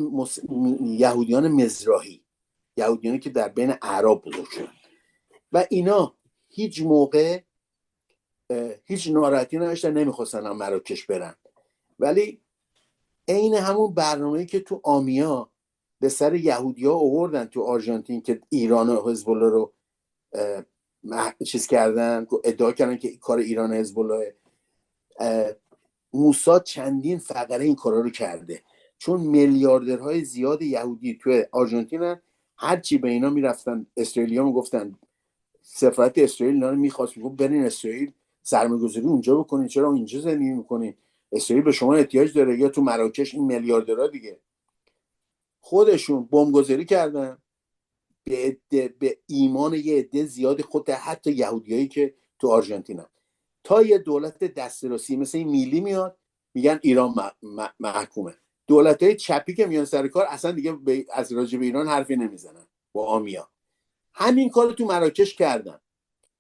یهودیان مزراحی، یهودیانی که در بین اعراب بزرگ شدن. و اینا هیچ موقع هیچ ناراحتی نداشتن، نمیخواستن مراکش برن. ولی عین همون برنامه‌ای که تو آمیا به سر یهودی‌ها آوردن تو آرژانتین که ایران و حزب الله رو چیز کردن، ادعا کردن که کار ایران حزب الله، موساد چندین فقره این کارا رو کرده، چون میلیاردرهای زیاد یهودی تو آرژانتین هن. هرچی به اینا میرفتن اسرائیلی‌ها میگفتن، سفارت اسرائیل اینا رو میخواست، میگفت برین اسرائیل سرمایه‌گذاری اونجا بکنین، چرا اینجا زندگی میکنین، اسرائیل به شما احتیاج داره، یا تو مراکش این میلیاردرها دیگه. خودشون بمبگذاری کردن به ایمان یه عده زیاد، خود حتی یهودیایی که تو آرژانتین هن. تا یه دولت دسترسی مثل این میلی میاد میگن ایران محکومه. دولت‌های چپی که میان سر کار اصلا دیگه از راجع به ایران حرفی نمیزنن. با آمیا همین کارو تو مراکش کردن،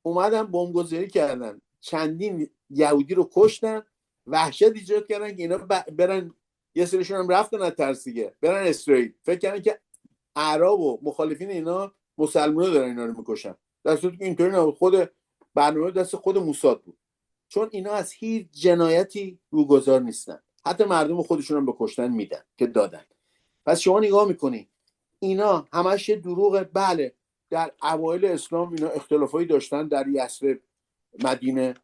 اومدن بمبگذاری کردن، چندین یهودی رو کشتن، وحشت ایجاد کردن که اینا برن، یه سریشون هم رفتن از ترس دیگه برن اسرائیل، فکر کردن که اعراب و مخالفین اینا مسلمان‌ها دارن اینا رو میکشن، در صورتی که اینطوری نبود، خود برنامه دست خود موساد بود. چون اینا از هیچ جنایتی روگذار نیستن، حتی مردم خودشون هم به کشتن میدن که دادن. پس شما نگاه میکنی اینا همش دروغه. بله در اوایل اسلام اینا اختلافایی داشتن، در یثرب مدینه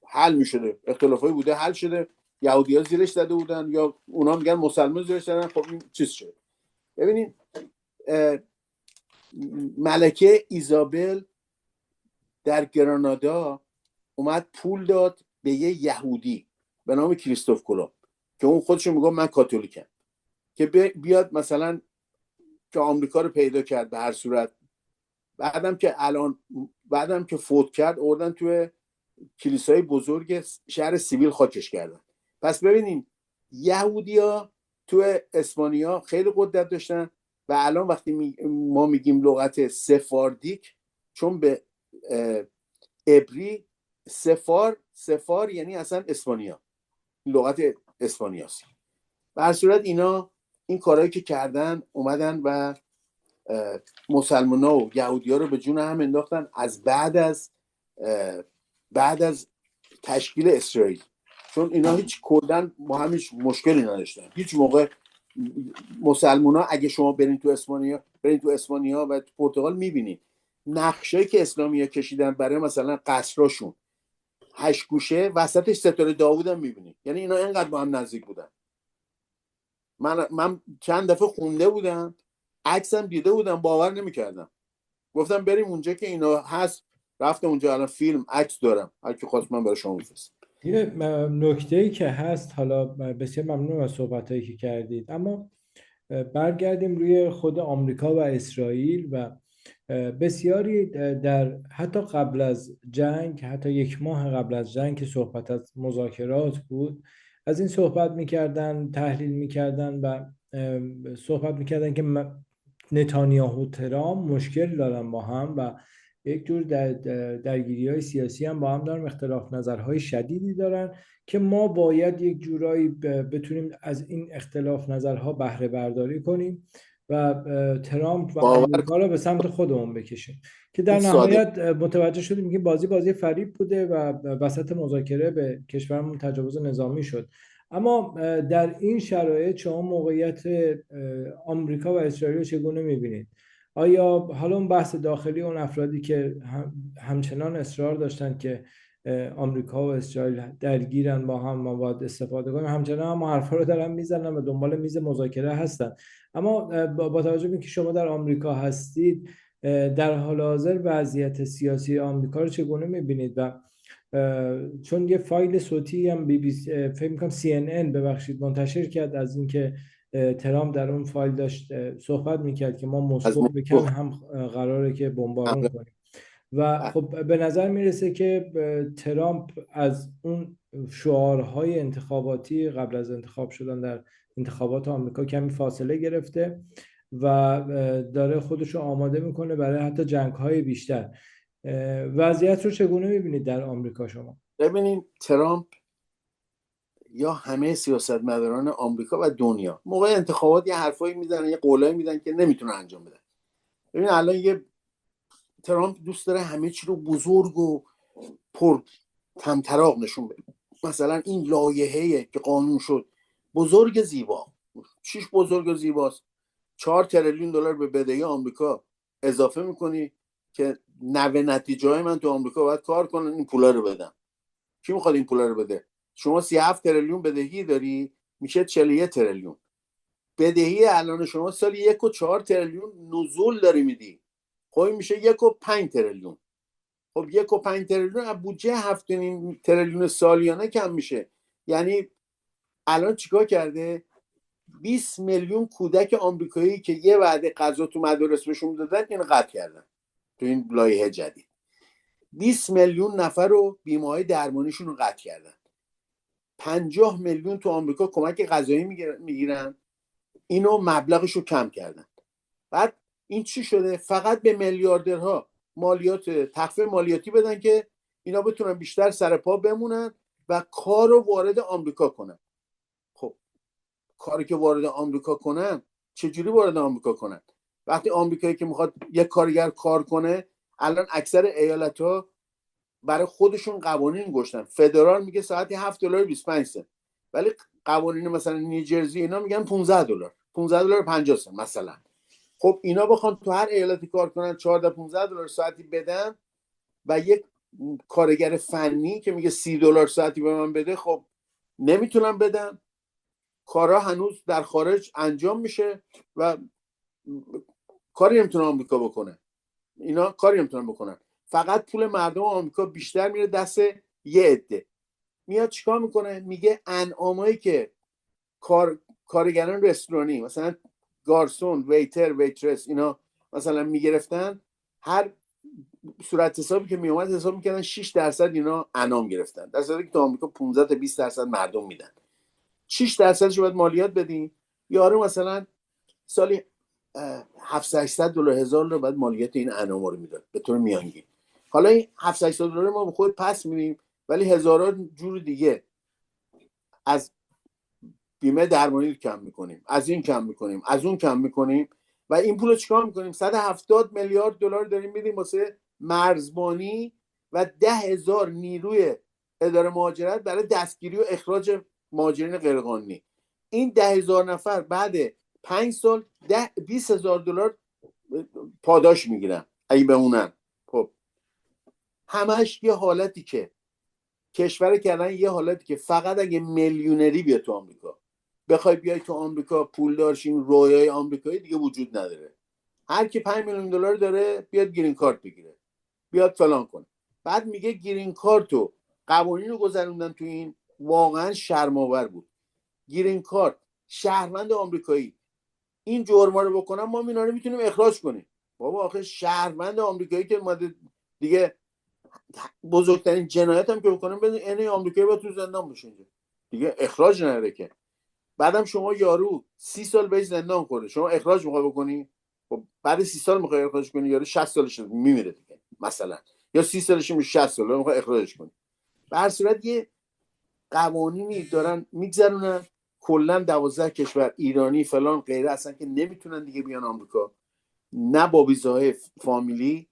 حل میشده، اختلافایی بوده حل شده، یهودی‌ها زیرش زده بودن یا اونا میگن مسلمان زیرش زدن، خب این چیز شده. ببینید ملکه ایزابل در گرانادا اومد پول داد به یه یهودی به نام کریستوف کلمب که اون خودش میگه من کاتولیکم، که بیاد مثلا که آمریکا رو پیدا کرد. به هر صورت بعدم که فوت کرد آوردن توی کلیسای بزرگ شهر سیبیل خاکش کردن. پس ببینین یهودیا توی اسپانیا خیلی قدرت داشتن و الان وقتی ما میگیم لغت سفاردیک، چون به عبری سفار یعنی اصلا اسپانیا، لغت اسپانیاست. به هر صورت اینا این کارهایی که کردن اومدن و مسلمان‌ها و یهودی‌ها رو به جون هم انداختن از بعد از تشکیل اسرائیل، چون اینا هیچ کردن با هم هیچ مشکلی نداشتن. هیچ موقع مسلمان‌ها اگه شما برین تو اسپانیا و تو پرتغال میبینید نقشه‌ای که اسلامی‌ها کشیدن برای مثلا قصراشون 8 گوشه وسطش ستاره داوود هم میبینید. یعنی اینا اینقدر با هم نزدیک بودن. من چند دفعه خونده بودم، عکسم دیده بودم، باور نمی‌کردم. گفتم بریم اونجا که اینا هست، رفتم اونجا، الان فیلم عکس دارم، هر کی خواست من برای شما میفرستم. یه نکته‌ای که هست، حالا بسیار ممنون از صحبتایی که کردید، اما برگردیم روی خود آمریکا و اسرائیل و بسیاری در حتی قبل از جنگ، حتی 1 ماه قبل از جنگ که صحبت از مذاکرات بود، از این صحبت میکردن، تحلیل میکردن و صحبت میکردن که نتانیاهو ترامپ مشکل دارن با هم و یک جور درگیری های سیاسی هم با هم دارن، اختلاف نظرهای شدیدی دارن که ما باید یک جورایی بتونیم از این اختلاف نظرها بهره برداری کنیم و ترامپ و آمریکا رو به سمت خودمون بکشیم، که در نهایت متوجه شدیم که بازی فریب بوده و وسط مذاکره به کشورمون تجاوز نظامی شد. اما در این شرایط شما موقعیت آمریکا و اسرائیل رو چگونه می‌بینید؟ آیا حالا اون بحث داخلی اون افرادی که همچنان اصرار داشتن که آمریکا و اسرائیل درگیرن با هم، ما باید استفاده کنیم، همچنان هم حرفا رو دارن میزنن و دنبال میز مذاکره هستن، اما با توجه به اینکه شما در آمریکا هستید، در حال حاضر وضعیت سیاسی آمریکا رو چگونه میبینید؟ و چون یه فایل صوتی هم بی بی فکر می‌کنم CNN ببخشید منتشر کرد از اینکه ترامپ در اون فایل داشت صحبت میکرد که ما از مسکو به کم موضوع هم قراره که بمبارون حمله کنیم و بله. خب به نظر میرسه که ترامپ از اون شعارهای انتخاباتی قبل از انتخاب شدن در انتخابات آمریکا کمی فاصله گرفته و داره خودش رو آماده میکنه برای حتی جنگ‌های بیشتر. وضعیت رو چگونه میبینید در آمریکا شما؟ ببینید ترامپ یا همه سیاستمداران آمریکا و دنیا موقع انتخابات یه حرفایی میزنن، یه قولایی میدن که نمیتونه انجام بده. ببین الان یه ترامپ دوست داره همه چی رو بزرگ و پر طمطراق نشون بده. مثلا این لایحه‌ای که قانون شد بزرگ زیبا، چیش بزرگ و زیباست؟ 4 تریلیون دلار به بدهی آمریکا اضافه میکنی که نتیجه های من تو آمریکا باید کار کنن این پولا رو بدن. کی میخواد این پولا رو بده؟ شما 37 تریلیون بدهی داری، میشه 41 تریلیون بدهی. الان شما سال 1.4 تریلیون نزول داری میدی، خب میشه 1.5 تریلیون. خب 1.5 تریلیون از بودجه 7.5 تریلیون سالیانه کم میشه. یعنی الان چیکار کرده؟ 20 میلیون کودک آمریکایی که یه وعده غذا تو مدارس بهشون دادن اینو قطع کردن تو این لایحه جدید. 20 میلیون نفر رو بیمه‌های درمانیشون رو قطع کردن. 50 میلیون تو آمریکا کمک غذایی میگیرن، اینو مبلغش رو کم کردن. بعد این چی شده؟ فقط به میلیاردرها مالیات تخفیف مالیاتی بدن که اینا بتونن بیشتر سر پا بمونن و کار رو وارد آمریکا کنن. خب کاری که وارد آمریکا کنن چجوری وارد آمریکا کنن؟ وقتی آمریکایی که میخواد یک کارگر کار کنه، الان اکثر ایالت‌ها برای خودشون قوانین گذاشتن. فدرال میگه ساعتی 7 دلار 25 سنت، ولی قوانین مثلا نیوجرسی اینا میگن 15 دلار 15 دلار 50 سنت مثلا. خب اینا بخوان تو هر ایالتی کار کنن 14 15 دلار ساعتی بدن و یک کارگر فنی که میگه 30 دلار ساعتی به من بده، خب نمیتونن بدن. کارا هنوز در خارج انجام میشه و کاری نمیتونه آمریکا بکنه. اینا کاری نمیتونن بکنن. فقط پول مردم آمریکا بیشتر میره دست یه عده. میاد چیکار میکنه؟ میگه انعامایی که کارگران رستورانی مثلا گارسون، ویتر، ویترس اینا مثلا میگرفتن، هر صورت حسابی که میومد حساب میکردن 6% اینا انعام گرفتن، در صورتی که تو آمریکا 15 تا 20% مردم میدن. 6%ش باید مالیات بدین. یارو مثلا سالی 700 دلار 1000 دلار بعد مالیات این انعام رو میداد به طور میانگین. حالا این 700 دلار ما به خود پس میدیم، ولی هزاران جور دیگه از بیمه درمانی کم میکنیم، از این کم میکنیم، از اون کم میکنیم و این پول رو چیکار میکنیم؟ 170 میلیارد دلار داریم میدیم واسه مرزبانی و 10,000 نیروی اداره مهاجرت برای دستگیری و اخراج مهاجرین غیرقانونی. این 10,000 نفر بعد 5 سال 20,000 دلار پاداش میگیرن اگه بمونن. خب همش یه حالتی که کشور کردن، یه حالتی که فقط اگه میلیونری بیاد تو آمریکا، بخوای بیای تو آمریکا پول دارشین، رویای آمریکایی دیگه وجود نداره. هر کی 5 میلیون دلار داره بیاد گرین کارت بگیره، بیاد فلان کنه. بعد میگه گرین کارتو قوانین رو گذروندن تو این، واقعا شرم‌آور بود. گرین کارت شهروند آمریکایی این جرما رو بکنن ما اینا رو میتونیم اخراج کنیم. بابا آخه شهروند آمریکایی که اومده دیگه بزرگترین جنایت هم که بکنن بدون عین آمریکایی با تو زندان بشه دیگه اخراج نداره که. بعدم شما یارو 30 سال بهش زندان خورده، شما اخراج میخوای بکنی؟ خب بعد 30 سال میخوای اخراج کنی، یارو 60 سالش میمیره دیگه مثلا، یا 30 سالش میشه 60 سال میخوای اخراجش کنی. به هر صورت یه قوانینی دارن میگذرونن. کلا 12 کشور ایرانی فلان غیره اصلا که نمیتونن دیگه بیان آمریکا، نه با ویزاهای فامیلی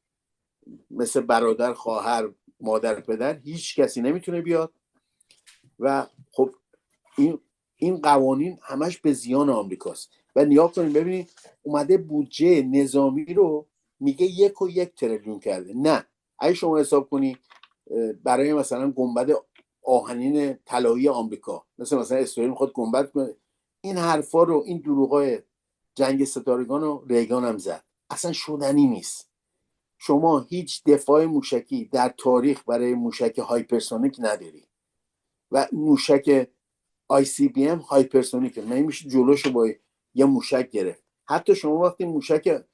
مثل برادر، خواهر، مادر، پدر، هیچ کسی نمیتونه بیاد. و خب این قوانین همش به زیان آمریکاست. و نیا کنیم ببینید اومده بودجه نظامی رو میگه 1.1 تریلیون کرده. نه، اگه شما حساب کنی برای مثلا گنبد آهنین طلایی آمریکا، مثلا اسرائیل میخواد گنبد کنه، این حرفا رو، این دروغای جنگ ستارگان رو ریگان هم زد، اصلا شدنی نیست. شما هیچ دفاع موشکی در تاریخ برای موشک هایپرسونیک نداری و موشک ICBM هایپرسونیکه، من میشه جلوشو با یه موشک گرفت. حتی شما وقتی موشک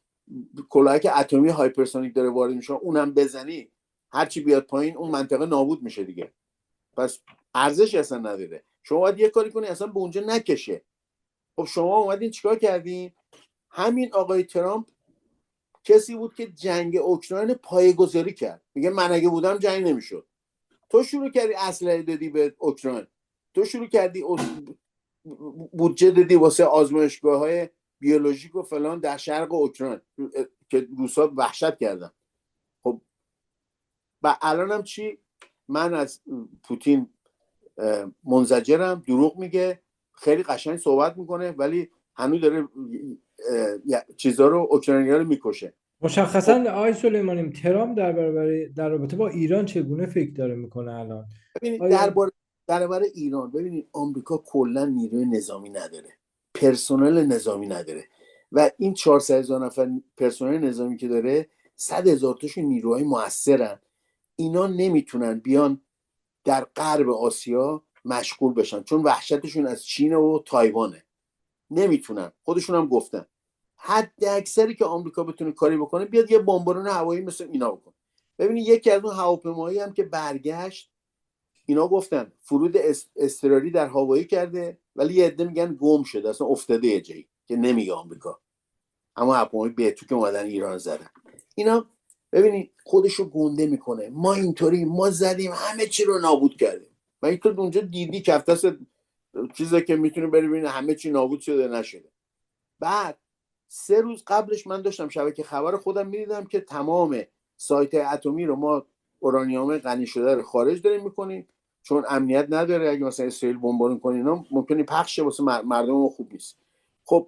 کلاهک اتمی هایپرسونیک داره وارد میشه اونم بزنی، هرچی بیاد پایین اون منطقه نابود میشه دیگه، پس ارزش اصلا نداره. شما باید یه کاری کنی اصلا به اونجا نکشه. خب شما اومدین چیکار کردین؟ همین آقای ترامپ کسی بود که جنگ اوکراین پایه‌گذاری کرد، میگه من اگه بودم جنگ نمیشد. تو شروع کردی اسلحه دادی به اوکراین، تو شروع کردی بودجه دادی واسه آزمایشگاه‌های بیولوژیک و فلان در شرق اوکراین که روسا وحشت کردن. خب و الانم چی؟ من از پوتین منزجرم، دروغ میگه، خیلی قشنگ صحبت میکنه ولی هنوز داره چیزا رو اوکراینیا رو میکشه. مشخصا خب آقای سلیمانی، ترامپ در رابطه با ایران چگونه فکر داره میکنه الان؟ ببینید آیا درباره ایران، ببینید آمریکا کلا نیروی نظامی نداره، پرسنل نظامی نداره و این 400,000 نفر پرسنل نظامی که داره 100,000 تاشون نیروهای موثرن. اینا نمیتونن بیان در غرب آسیا مشغول بشن چون وحشتشون از چین و تایوانه، نمیتونن، خودشون هم گفتن. حد اکثری که آمریکا بتونه کاری بکنه بیاد یه بمبارون هوایی مثل اینا بکنه. ببینید یکی از اون هواپیماهایی هم که برگشت، اینا گفتن فرود اضطراری در هوایی کرده ولی یه عده میگن گم شده، اصلا افتاده یه جایی که نمیگه آمریکا، اما هواپیمای بهتو که اومدن ایران زدن. اینا ببینید خودشو گنده میکنه، ما اینطوری ما زدیم همه چی رو نابود کردیم. من تو اونجا دیدی کفتاس چیزی که میتونه بری ببینه همه چی نابود شده نشده. بعد 3 روز قبلش من داشتم شبکه خبر خودم میدیدم که تمام سایت اتمی رو ما اورانیوم غنی شده رو خارج داریم میکنیم چون امنیت نداره، اگه مثلا اسرائیل بمبارون کنه اینا ممکنه پخش واسه مردم خوب نیست. خب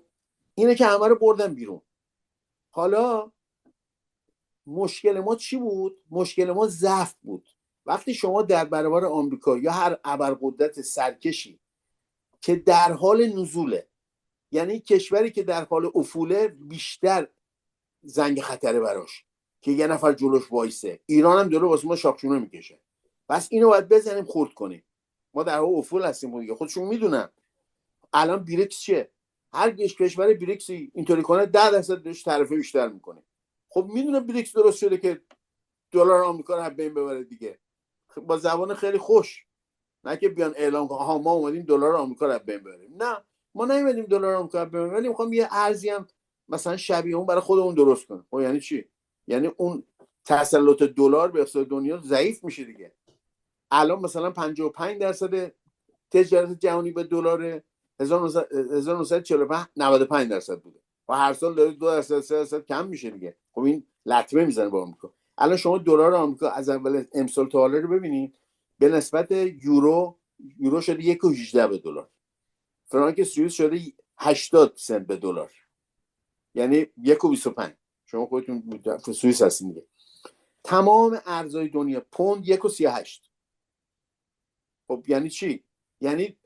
اینه که همه رو بردن بیرون. حالا مشکل ما چی بود؟ مشکل ما ضعف بود. وقتی شما در برابر آمریکا یا هر ابرقدرت سرکشی که در حال نزوله، یعنی کشوری که در حال افوله، بیشتر زنگ خطره براش که یه نفر جلوش وایسه. ایران هم داره واسه ما شاخشونه میکشه، پس اینو باید بزنیم خرد کنیم. ما در حال افول هستیم دیگه، خودشون میدونن. الان بریکس چیه؟ هر کشور بریکسی اینطوری کنه 10% بهش تعرفه بیشتر میکنه. خب میدونه بریکس درست شده که دلار آمریکا رو بین ببره دیگه، با زبان خیلی خوش، نه که بیان اعلام کنن ها ما اومدیم دلار آمریکا رو بین ببریم. نه، ما نمیدیم دلار آمریکا رو بین ببریم، میخوام یه ارزی هم مثلا شبیه اون برای خودمون درست کنیم. خب یعنی چی؟ یعنی اون تسلط دلار به اقتصاد دنیا ضعیف میشه دیگه. الان مثلا 55% تجارت جهانی به دلار، 1945 95% بوده و هر سال داره 2% 3% کم میشه دیگه. خب این لطمه میزنه با آمریکا. الان شما دلار آمریکا از اول امسال تا حالا رو ببینید، به نسبت یورو شده 1.18 به دلار، فرانک سوئیس شده 80 سنت به دلار، یعنی 1.25. شما خودتون سوئیس هستین دیگه. تمام ارزهای دنیا پوند 1.38. خب یعنی چی؟ یعنی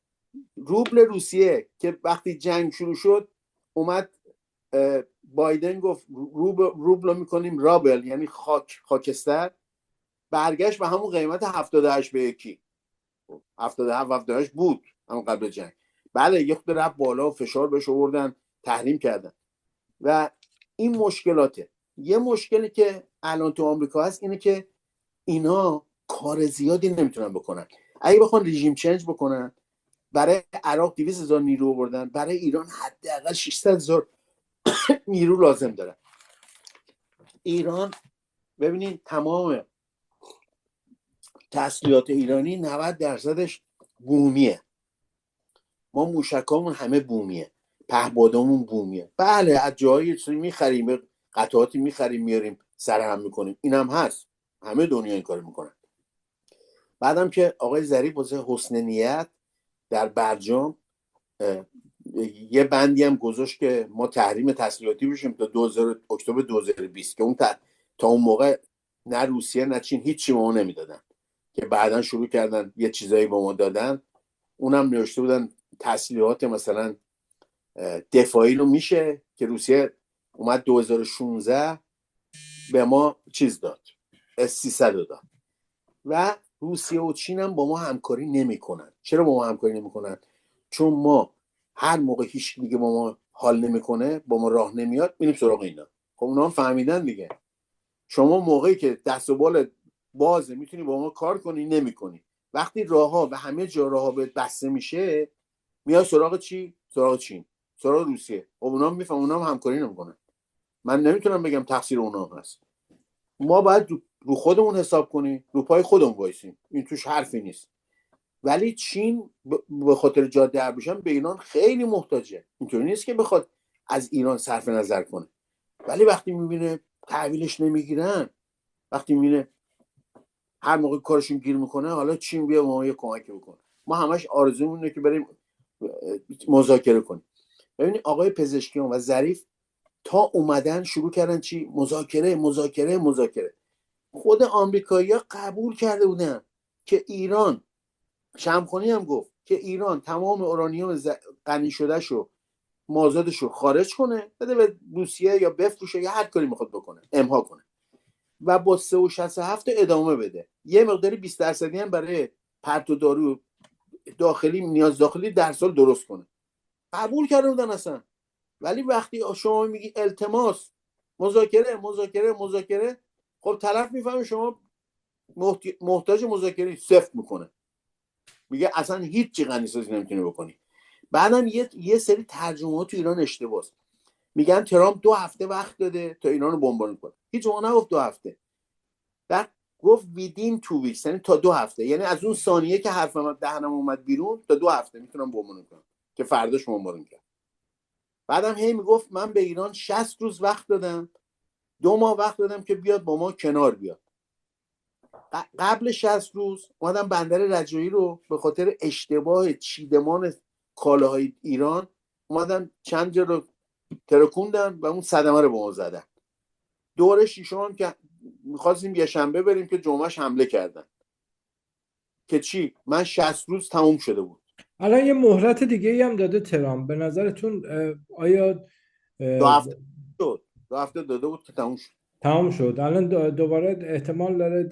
روبل روسیه که وقتی جنگ شروع شد اومد بایدن گفت روبل میکنیم رابل، یعنی خاکستر، برگشت به همون قیمت 78 به 1. 77 78 بود همون قبل جنگ. بله یه خود رفت بالا و فشار بهش آوردن، تحریم کردن و این مشکلاته. یه مشکلی که الان تو آمریکا هست اینه که اینا کار زیادی نمیتونن بکنن. اگه بخوان رژیم چنج بکنن، برای عراق 200,000 نیرو بردن، برای ایران حداقل 600,000 نیرو لازم دارن. ایران ببینید تمام تسلیحات ایرانی 90%ش بومیه. ما موشکامون همه بومیه، پهپادامون بومیه. بله از جایی چیزی میخریم، قطعاتی میخریم میاریم سرهم میکنیم، این هم هست، همه دنیا این کارو میکنن. بعدم که آقای ظریف واسه حسن نیت در برجام یه بندی هم گذاشت که ما تحریم تسلیحاتی بشیم تا اکتبر 2020 که اون تا اون موقع نه روسیه نه چین هیچی به ما نمیدادن، که بعدا شروع کردن یه چیزایی به ما دادن. اونم نوشته بودن تسلیحات مثلا دفاعی رو میشه، که روسیه اومد 2016 به ما چیز داد، S-300 داد. و روسیه و چین هم با ما همکاری نمیکنن. چرا با ما همکاری نمیکنن؟ چون ما هر موقع هیچ دیگه با ما حال نمیکنه، با ما راه نمیاد، میریم سراغ اینا. خب اونا هم فهمیدن دیگه. شما موقعی که دست و بال بازه میتونی با ما کار کنی، نمیکنی. وقتی راهها و همه جا راهها بهت بسته میشه، میای سراغ چی؟ سراغ چین، سراغ روسیه. خب اونا هم میفهمن، اونا هم همکاری نمیکنن. من نمیتونم بگم تقصیر اونا هست. ما باید رو خودمون حساب کنیم، رو پای خودمون وایسیم، این توش حرفی نیست. ولی چین به خاطر جاده ابریشم به ایران خیلی محتاجه. اینطوری نیست که بخواد از ایران صرف نظر کنه. ولی وقتی میبینه تحویلش نمیگیرن، وقتی میبینه هر موقع کارشون گیر میکنه، حالا چین بیا ما یه کمکی بکنه. ما همش آرزومون اینه که بریم مذاکره کنیم. ببینید آقای پزشکیان و ظریف تا اومدن شروع کردن چی؟ مذاکره مذاکره مذاکره. خود آمریکایی‌ها قبول کرده بودن که ایران، شمخانی هم گفت که ایران تمام اورانیوم غنی شده شو مازادش رو خارج کنه، بده به روسیه یا بفروشه یا هر کاری میخواد بکنه، امها کنه و با 3.67 ادامه بده. یه مقداری 20% هم برای پرت و دارو داخلی، نیاز داخلی در سال درست کنه. قبول کرده بودن اصلا. ولی وقتی شما میگی التماس مذاکره مذاکره مذاکره، خب طرف میفهمه شما محتاج مذاکره، صفر میکنه، میگه اصلا هیچ چی غنی سازی نمیتونی بکنی. بعدم یه سری ترجمه‌ها تو ایران اشتباهه. میگن ترامپ 2 هفته وقت داده تا ایران رو بمبارون کنه. هیچ موقع نگفت 2 هفته. بعد گفت within 2 weeks، یعنی تا 2 هفته، یعنی از اون ثانیه که حرفم دهنم اومد بیرون تا 2 هفته میتونم بمبارون کنم، که فرداش بمبارون کرد. بعدم هی میگفت من به ایران 60 روز وقت دادم، 2 ماه وقت دادم که بیاد با ما کنار بیاد. قبل 60 روز اومدم بندر رجایی رو به خاطر اشتباه چیدمان کالاهای ایران اومدن چند جا رو ترکوندن و اون صدمه رو به ما زدن. دور شیشم هم که میخواستیم یه شنبه بریم که جمعهش حمله کردن که چی؟ من 60 روز تموم شده بود. الان یه مهلت دیگه ای هم داده ترامپ. به نظرتون آیا 2 اه، هفته شد، 2 هفته داده بود که تموم شد. تمام شد؟ الان دوباره احتمال داره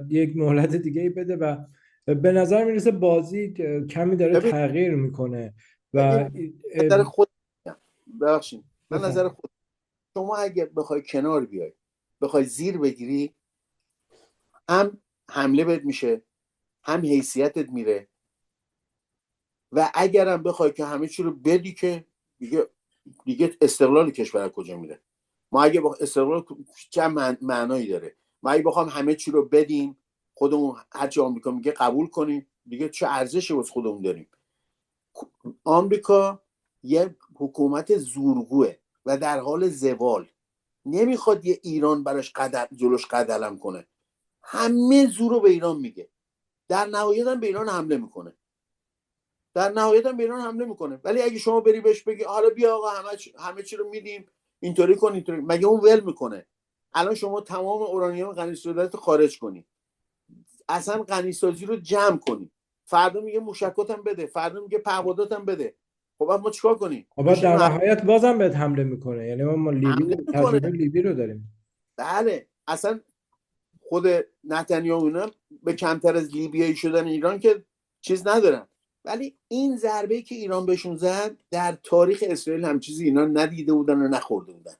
یک مهلت دیگه ای بده و به نظر میرسه بازی کمی داره ببین تغییر میکنه و ببین نظر خود ببخشید، من نظر بفهم. خود، شما اگه بخوای کنار بیای، بخوای زیر بگیری، هم حمله بهت میشه، هم حیثیتت میره. و اگرم بخوای که همه چی رو بدی، که دیگه استقلال کشور کجا میره؟ ما اگه استقلال چه معنایی داره؟ ما اگه بخوام همه چی رو بدیم، خودمون هر چی آمریکا میگه قبول کنیم، دیگه چه ارزشی واسه خودمون داریم؟ آمریکا یه حکومت زورگوه و در حال زوال. نمیخواد یه ایران براش جلوش قدم کنه. همه زور رو به ایران میگه. در نهایت هم به ایران حمله میکنه. ولی اگه شما بری بهش بگی حالا بیا آقا همه چی رو میدیم، اینطوری کن اینطوری، مگه اون ول میکنه؟ الان شما تمام اورانیوم غنی شده رو خارج کنی، اصلا غنی سازی رو جمع کنی، فردا میگه موشکاتم بده، فردا میگه پهپاداتم بده. خب ما چیکار کنیم؟ خب بشینیم در نهایت بازم بهت حمله میکنه. یعنی ما حمله لیبی، میکنه. تجربه لیبی رو داریم. بله، اصلا خود نتانیاهو اینا به کمتر از لیبیایی شدن ایران که چیز ندارن. ولی این ضربه که ایران بهشون زد، در تاریخ اسرائیل هم چیزی اینا ندیده بودن و نخورده بودن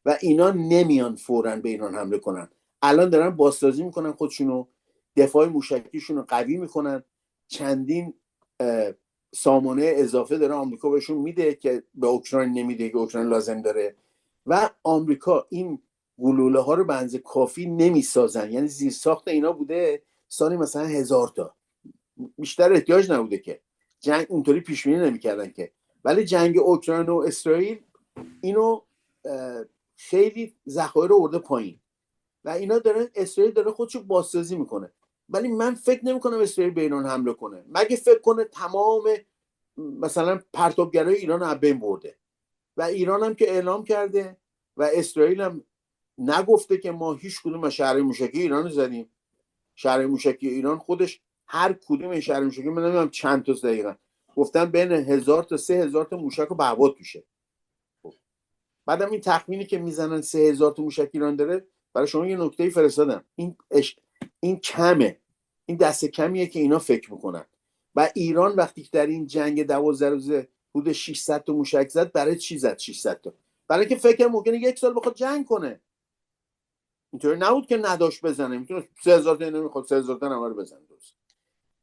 و اینا نمیان فوراً به ایران حمله کنن. الان دارن بازسازی میکنن خودشونو، دفاع موشکیشون رو قوی میکنن. چندین سامانه اضافه داره آمریکا بهشون میده که به اوکراین نمیده، که اوکراین لازم داره. و آمریکا این گلوله ها رو به اندازه کافی نمیسازن، یعنی زیر ساخت اینا بوده سالی مثلا 1000 تا، بیشتر احتیاج نبوده که جنگ اونطوری پیش بینی نمیکردن که. ولی جنگ اوکراین و اسرائیل اینو خیلی ذخایر رو برده پایین و اینا دارن، اسرائیل داره خودشو بازسازی میکنه. ولی من فکر نمیکنم اسرائیل به ایران حمله کنه، مگه فکر کنه تمام مثلا پرتابگرای ایران رو از بین برده. و ایران هم که اعلام کرده و اسرائیل هم نگفته که ما هیچ کدوم از شهر موشکی ایران رو زدیم. شهر موشکی ایران خودش هر کدوم این شهر موشکی، من نمیدونم چند تا دقیقا، گفتن بین 1000 تا 3000 تا موشک و پهپاد توشه. بعدم این تخمینی که میزنن 3000 تا موشک ایران داره، برای شما یه نکته فرستادم. این کمه، این دست کمیه که اینا فکر میکنن. و ایران وقتی که در این جنگ 12 روزه حدود 600 تا موشک زد، برای چی زد 600 تا؟ برای که فکر ممکنه یک سال بخواد جنگ کنه. اینطوری نبود که نداشت بزنه، میتونه 3000 تا نمیخواد 3000 تا هم رو بزنه. درست.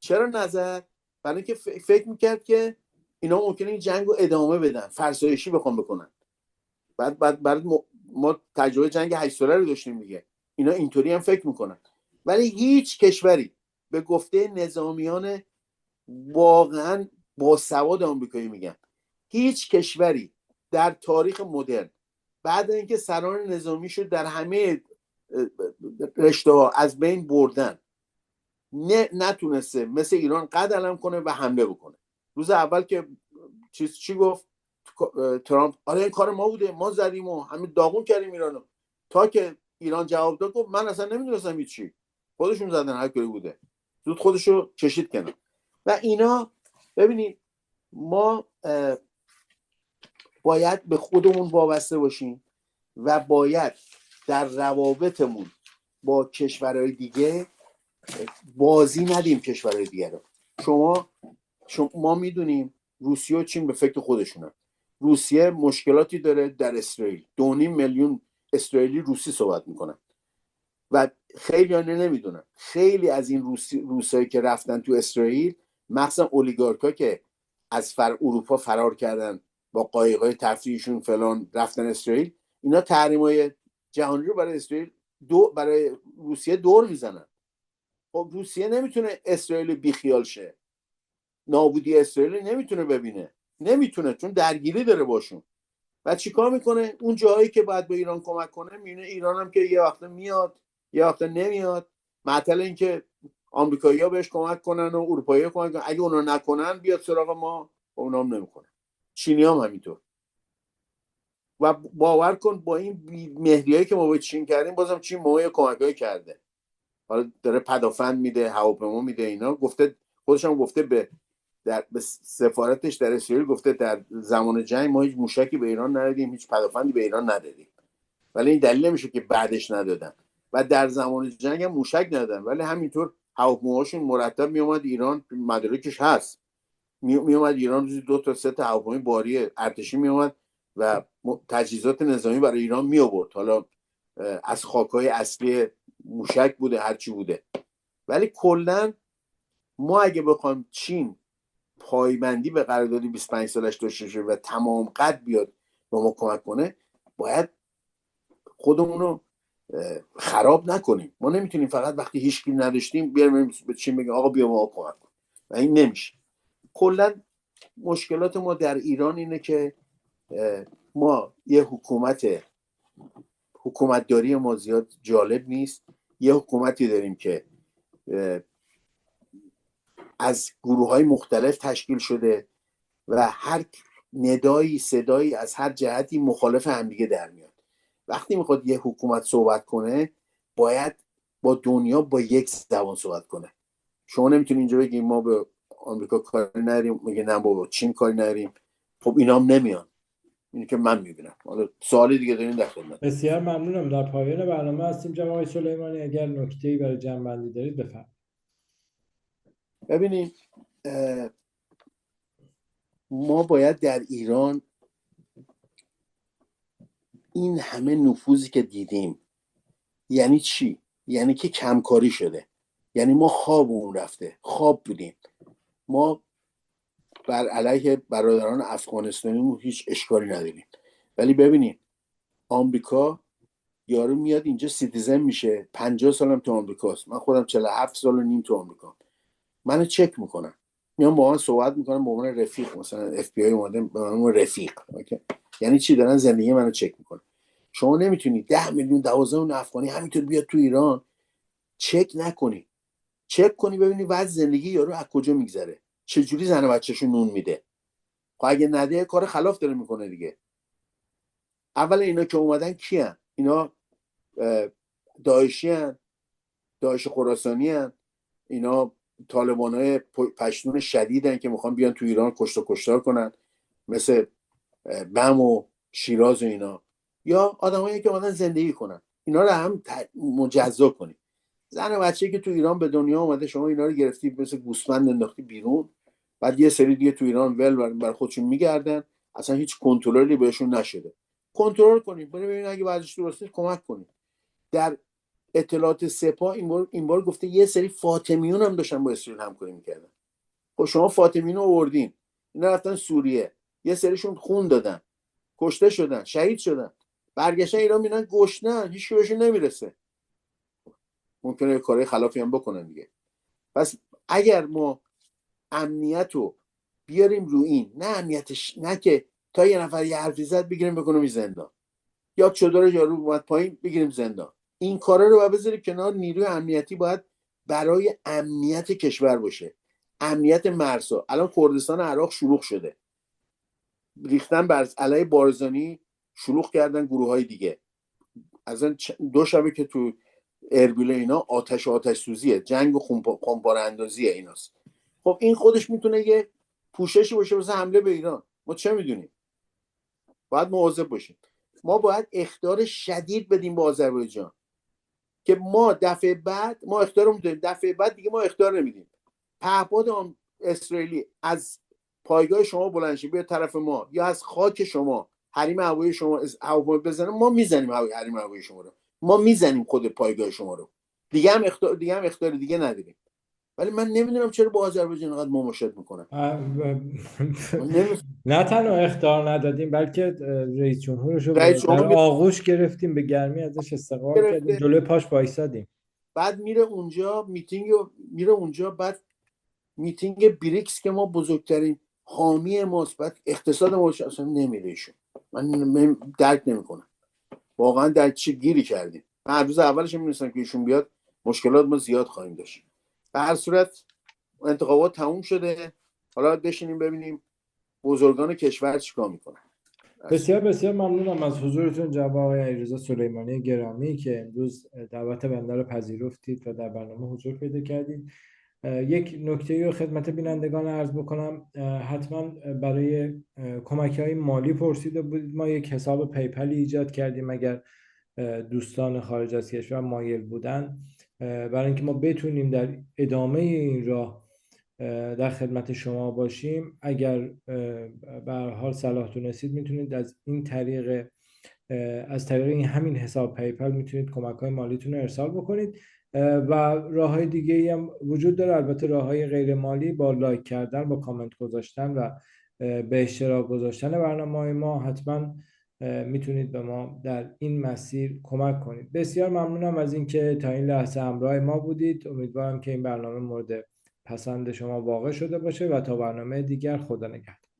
چرا نظر؟ برای اینکه فکر میکرد که اینا ممکنه این جنگ رو ادامه بدن، فرسایشی بخوام بکنن. بعد ما تجربه جنگ 8 ساله رو داشتیم دیگه. اینا اینطوری هم فکر میکنن. ولی هیچ کشوری به گفته نظامیان واقعا با سواد آمریکایی میگن، هیچ کشوری در تاریخ مدرن بعد اینکه سران نظامیشو در همه رشته ها از بین بردن نتونسته مثل ایران قد علم کنه و حمله بکنه. روز اول که چی گفت ترامپ؟ آره این کار ما بوده، ما زدیم و همه داغون کردیم ایرانو. تا که ایران جواب داد گفت من اصلا نمیدونستم هیچ چی، خودشون زدن، هر کاری بوده. زود خودشو کشید کنه. و اینا ببینید ما باید به خودمون وابسته باشیم و باید در روابطمون با کشورهای دیگه بازی ندیم. کشورهای دیگه رو ما میدونیم روسیه و چین به فکر خودشونن. روسیه مشکلاتی داره در اسرائیل، 2.5 میلیون اسرائیلی روسی صحبت میکنن و خیلی نمیدونن. خیلی از این روسایی که رفتن تو اسرائیل، مخصوصا اولیگارکا که از اروپا فرار کردن با قایقای تفریحشون فلان رفتن اسرائیل، اینا تحریم‌های جهانی رو برای اسرائیل برای روسیه دور میزنن. خب روسیه نمیتونه اسرائیل بیخیال شه، نابودی اسرائیل نمیتونه ببینه، نمیتونه، چون درگیری داره باشون. و چیکار میکنه؟ اون جایی که باید به ایران کمک کنه میبینه ایران هم که یه وقت میاد یه وقت نمیاد. معطل این که آمریکایی‌ها بهش کمک کنن و اروپایی‌ها کمک کنن، اگه اونا نکنن بیاد سراغ ما، اونا هم نمیکنن. چینی هم همینطور. و باور کن با این مهریایی که ما به چین کردیم، بازم چین ما کمکایی کرده. حالا داره پدافند میده، هواپیما میده، اینا گفته، خودش هم گفته به سفارتش در اسرائیل، گفته در زمان جنگ ما هیچ موشکی به ایران ندادیم، هیچ پدافندی به ایران ندادیم. ولی این دلیل نمیشه که بعدش ندادن. و در زمان جنگ هم موشک ندادن، ولی همینطور هواپیماشون مرتب میومد ایران، مدارکش هست، میومد ایران روزی 2 تا 3 تا هواپیمای باری ارتشی میومد و تجهیزات نظامی برای ایران می آورد. حالا از خاکای اصلی موشک بوده، هرچی بوده. ولی کلا ما اگه بخوایم چین پایبندی به قرارداد 25 سالش داشته باشه و تمام قد بیاد به ما کمک کنه، باید خودمونو خراب نکنیم. ما نمیتونیم فقط وقتی هیچکی نداشتیم بیاریم به چین بگیم آقا بیا ما کمک کن، و این نمیشه. کلا مشکلات ما در ایران اینه که ما یه حکومتداری ما زیاد جالب نیست. یه حکومتی داریم که از گروه‌های مختلف تشکیل شده و هر ندایی صدایی از هر جهتی مخالف همدیگه در میاد. وقتی میخواد یه حکومت صحبت کنه، باید با دنیا با یک زبان صحبت کنه. شما نمیتونی اینجا بگی ما به آمریکا کاری نداریم، میگه نه با چین کاری نداریم. خب اینا هم نمیان. اینی که من میبینم. حالا سوال دیگه دارین در خدمت. بسیار ممنونم. در پایان برنامه هستیم جناب آقای سلیمانی، اگر نکته‌ای برای جمع‌بندی دارید بفرمایید. ببینید ما باید در ایران این همه نفوذی که دیدیم یعنی چی؟ یعنی که کمکاری شده، یعنی ما خوابمون رفته، خواب بودیم. ما بر علیه برادران افغانستانیمون هیچ اشکالی نداریم، ولی ببینید آمریکا یارو میاد اینجا سیتیزن میشه، 50 سالم تو آمریکاست. من خودم 47 سال و نیم تو آمریکا. منو چک میکنن، میان با من صحبت میکنن به عنوان رفیق. مثلا اف بی آی اومده به من رفیق. اوکی. یعنی چی؟ دارن زندگی منو چک میکنن. شما نمیتونی 10 میلیون 12 میلیون افغانی همینطور بیاد تو ایران چک نکنی. چک کنی ببینی وضع زندگی یارو از کجا میگذره، چه جوری زن و بچه‌شو نون میده. خب اگه نده کار خلاف داره میکنه دیگه. اول اینا که اومدن کیان؟ اینا داعشی هن، داعش خراسانی هن. اینا طالبانای پشتون شدیدن که میخوان بیان تو ایران کشت و کشتار کنن، مثل بم و شیراز و اینا. یا آدمایی که اومدن زندگی کنن. اینا رو هم مجزا کنیم. زن و بچه‌ای که تو ایران به دنیا اومده شما اینا رو گرفتی مثل گوسفند انداختی بیرون، بعد یه سری دیگه تو ایران ول بر خودشون میگردن، اصلا هیچ کنترلی بهشون نشده. کنترل کنیم، ببینید اگه ورزش درسته کمک کنیم. در اطلاعات سپاه این بار گفته یه سری فاطمیون هم داشتن با اسرائیل همکاری میکردن. خب شما فاطمیون رو آوردین، اینا رفتن سوریه، یه سریشون خون دادن، کشته شدن، شهید شدن، برگشتن ایران میرن گشنن، هیچ بهشون نمیرسه. ممکنه کارهای خلافی هم بکنن دیگه. پس اگر ما امنیت رو بیاریم رو این، نه امنیتش، نه که تا یه نفر یه حرفی زد بگیریم بکنیم زندان، یا چادر یارو اومد پایین بگیریم زندان. این کارا رو باید بذاریم کنار. نیروی امنیتی باید برای امنیت کشور باشه، امنیت مرزها. الان کردستان عراق شلوغ شده، ریختن بر علیه بارزانی، شلوغ کردن گروه های دیگه. از 2 شبه که تو اربیل اینا آتش سوزیه، جنگ و خمپاره اندازیه ایناست. خب این خودش میتونه یه پوششی باشه واسه حمله به ایران. ما چه میدونیم؟ باید مواظب باشیم. ما باید اخطار شدید بدیم به آذربایجان که ما دفعه بعد ما اخطار رو میدیم، دفعه بعد دیگه ما اخطار نمیدیم. پهپاد اسرائیلی از پایگاه شما بلند شه به طرف ما، یا از خاک شما حریم هوایی شما هواپیما بزنه، ما میزنیم حریم هوایی شما رو، ما میزنیم خود پایگاه شما رو. دیگه هم اخطار دیگه نداریم. ولی من نمیدونم چرا با آذربایجان اینقدر مماشات میکنن. من نمیدونم. نه تنها اخطار ندادیم بلکه رئیس جمهورش رئیس رو در جمهور آغوش گرفتیم، به گرمی ازش استقبال کردیم، گرفته، جلوی پاش وایسادیم. بعد میره اونجا بعد میتینگ بریکس که ما بزرگترین حامی ماست، بعد اقتصاد ما اصلا نمیره ایشون. من درک نمیکنم واقعا در چه گیری کردیم. من هر روز اولش میدونستم که ایشون بیاد مشکلات ما زیاد خواهیم داشت. به هر صورت انتخابات تموم شده، حالا بشینیم ببینیم بزرگان کشور چیکار میکنن. بسیار بسیار ممنونم از حضورتون جناب آقای علیرضا سلیمانی گرامی که امروز دعوت بنده رو پذیرفتید و در برنامه حضور پیدا کردید. یک نکته رو خدمت بینندگان عرض بکنم. حتما برای کمک های مالی پرسیده بودید. ما یک حساب پیپلی ایجاد کردیم اگر دوستان خارج از کشور مایل بودن، برای اینکه ما بتونیم در ادامه این راه در خدمت شما باشیم. اگر به هر حال صلاح دونستید میتونید از طریق این همین حساب پیپل میتونید کمک های مالیتون رو ارسال بکنید. و راه های دیگه ای هم وجود داره، البته راه های غیر مالی، با لایک کردن، با کامنت گذاشتن و به اشتراک گذاشتن برنامه های ما. حتما میتونید به ما در این مسیر کمک کنید. بسیار ممنونم از اینکه تا این لحظه همراه ما بودید. امیدوارم که این برنامه مورد پسند شما واقع شده باشه و تا برنامه دیگر، خدا نگهدار.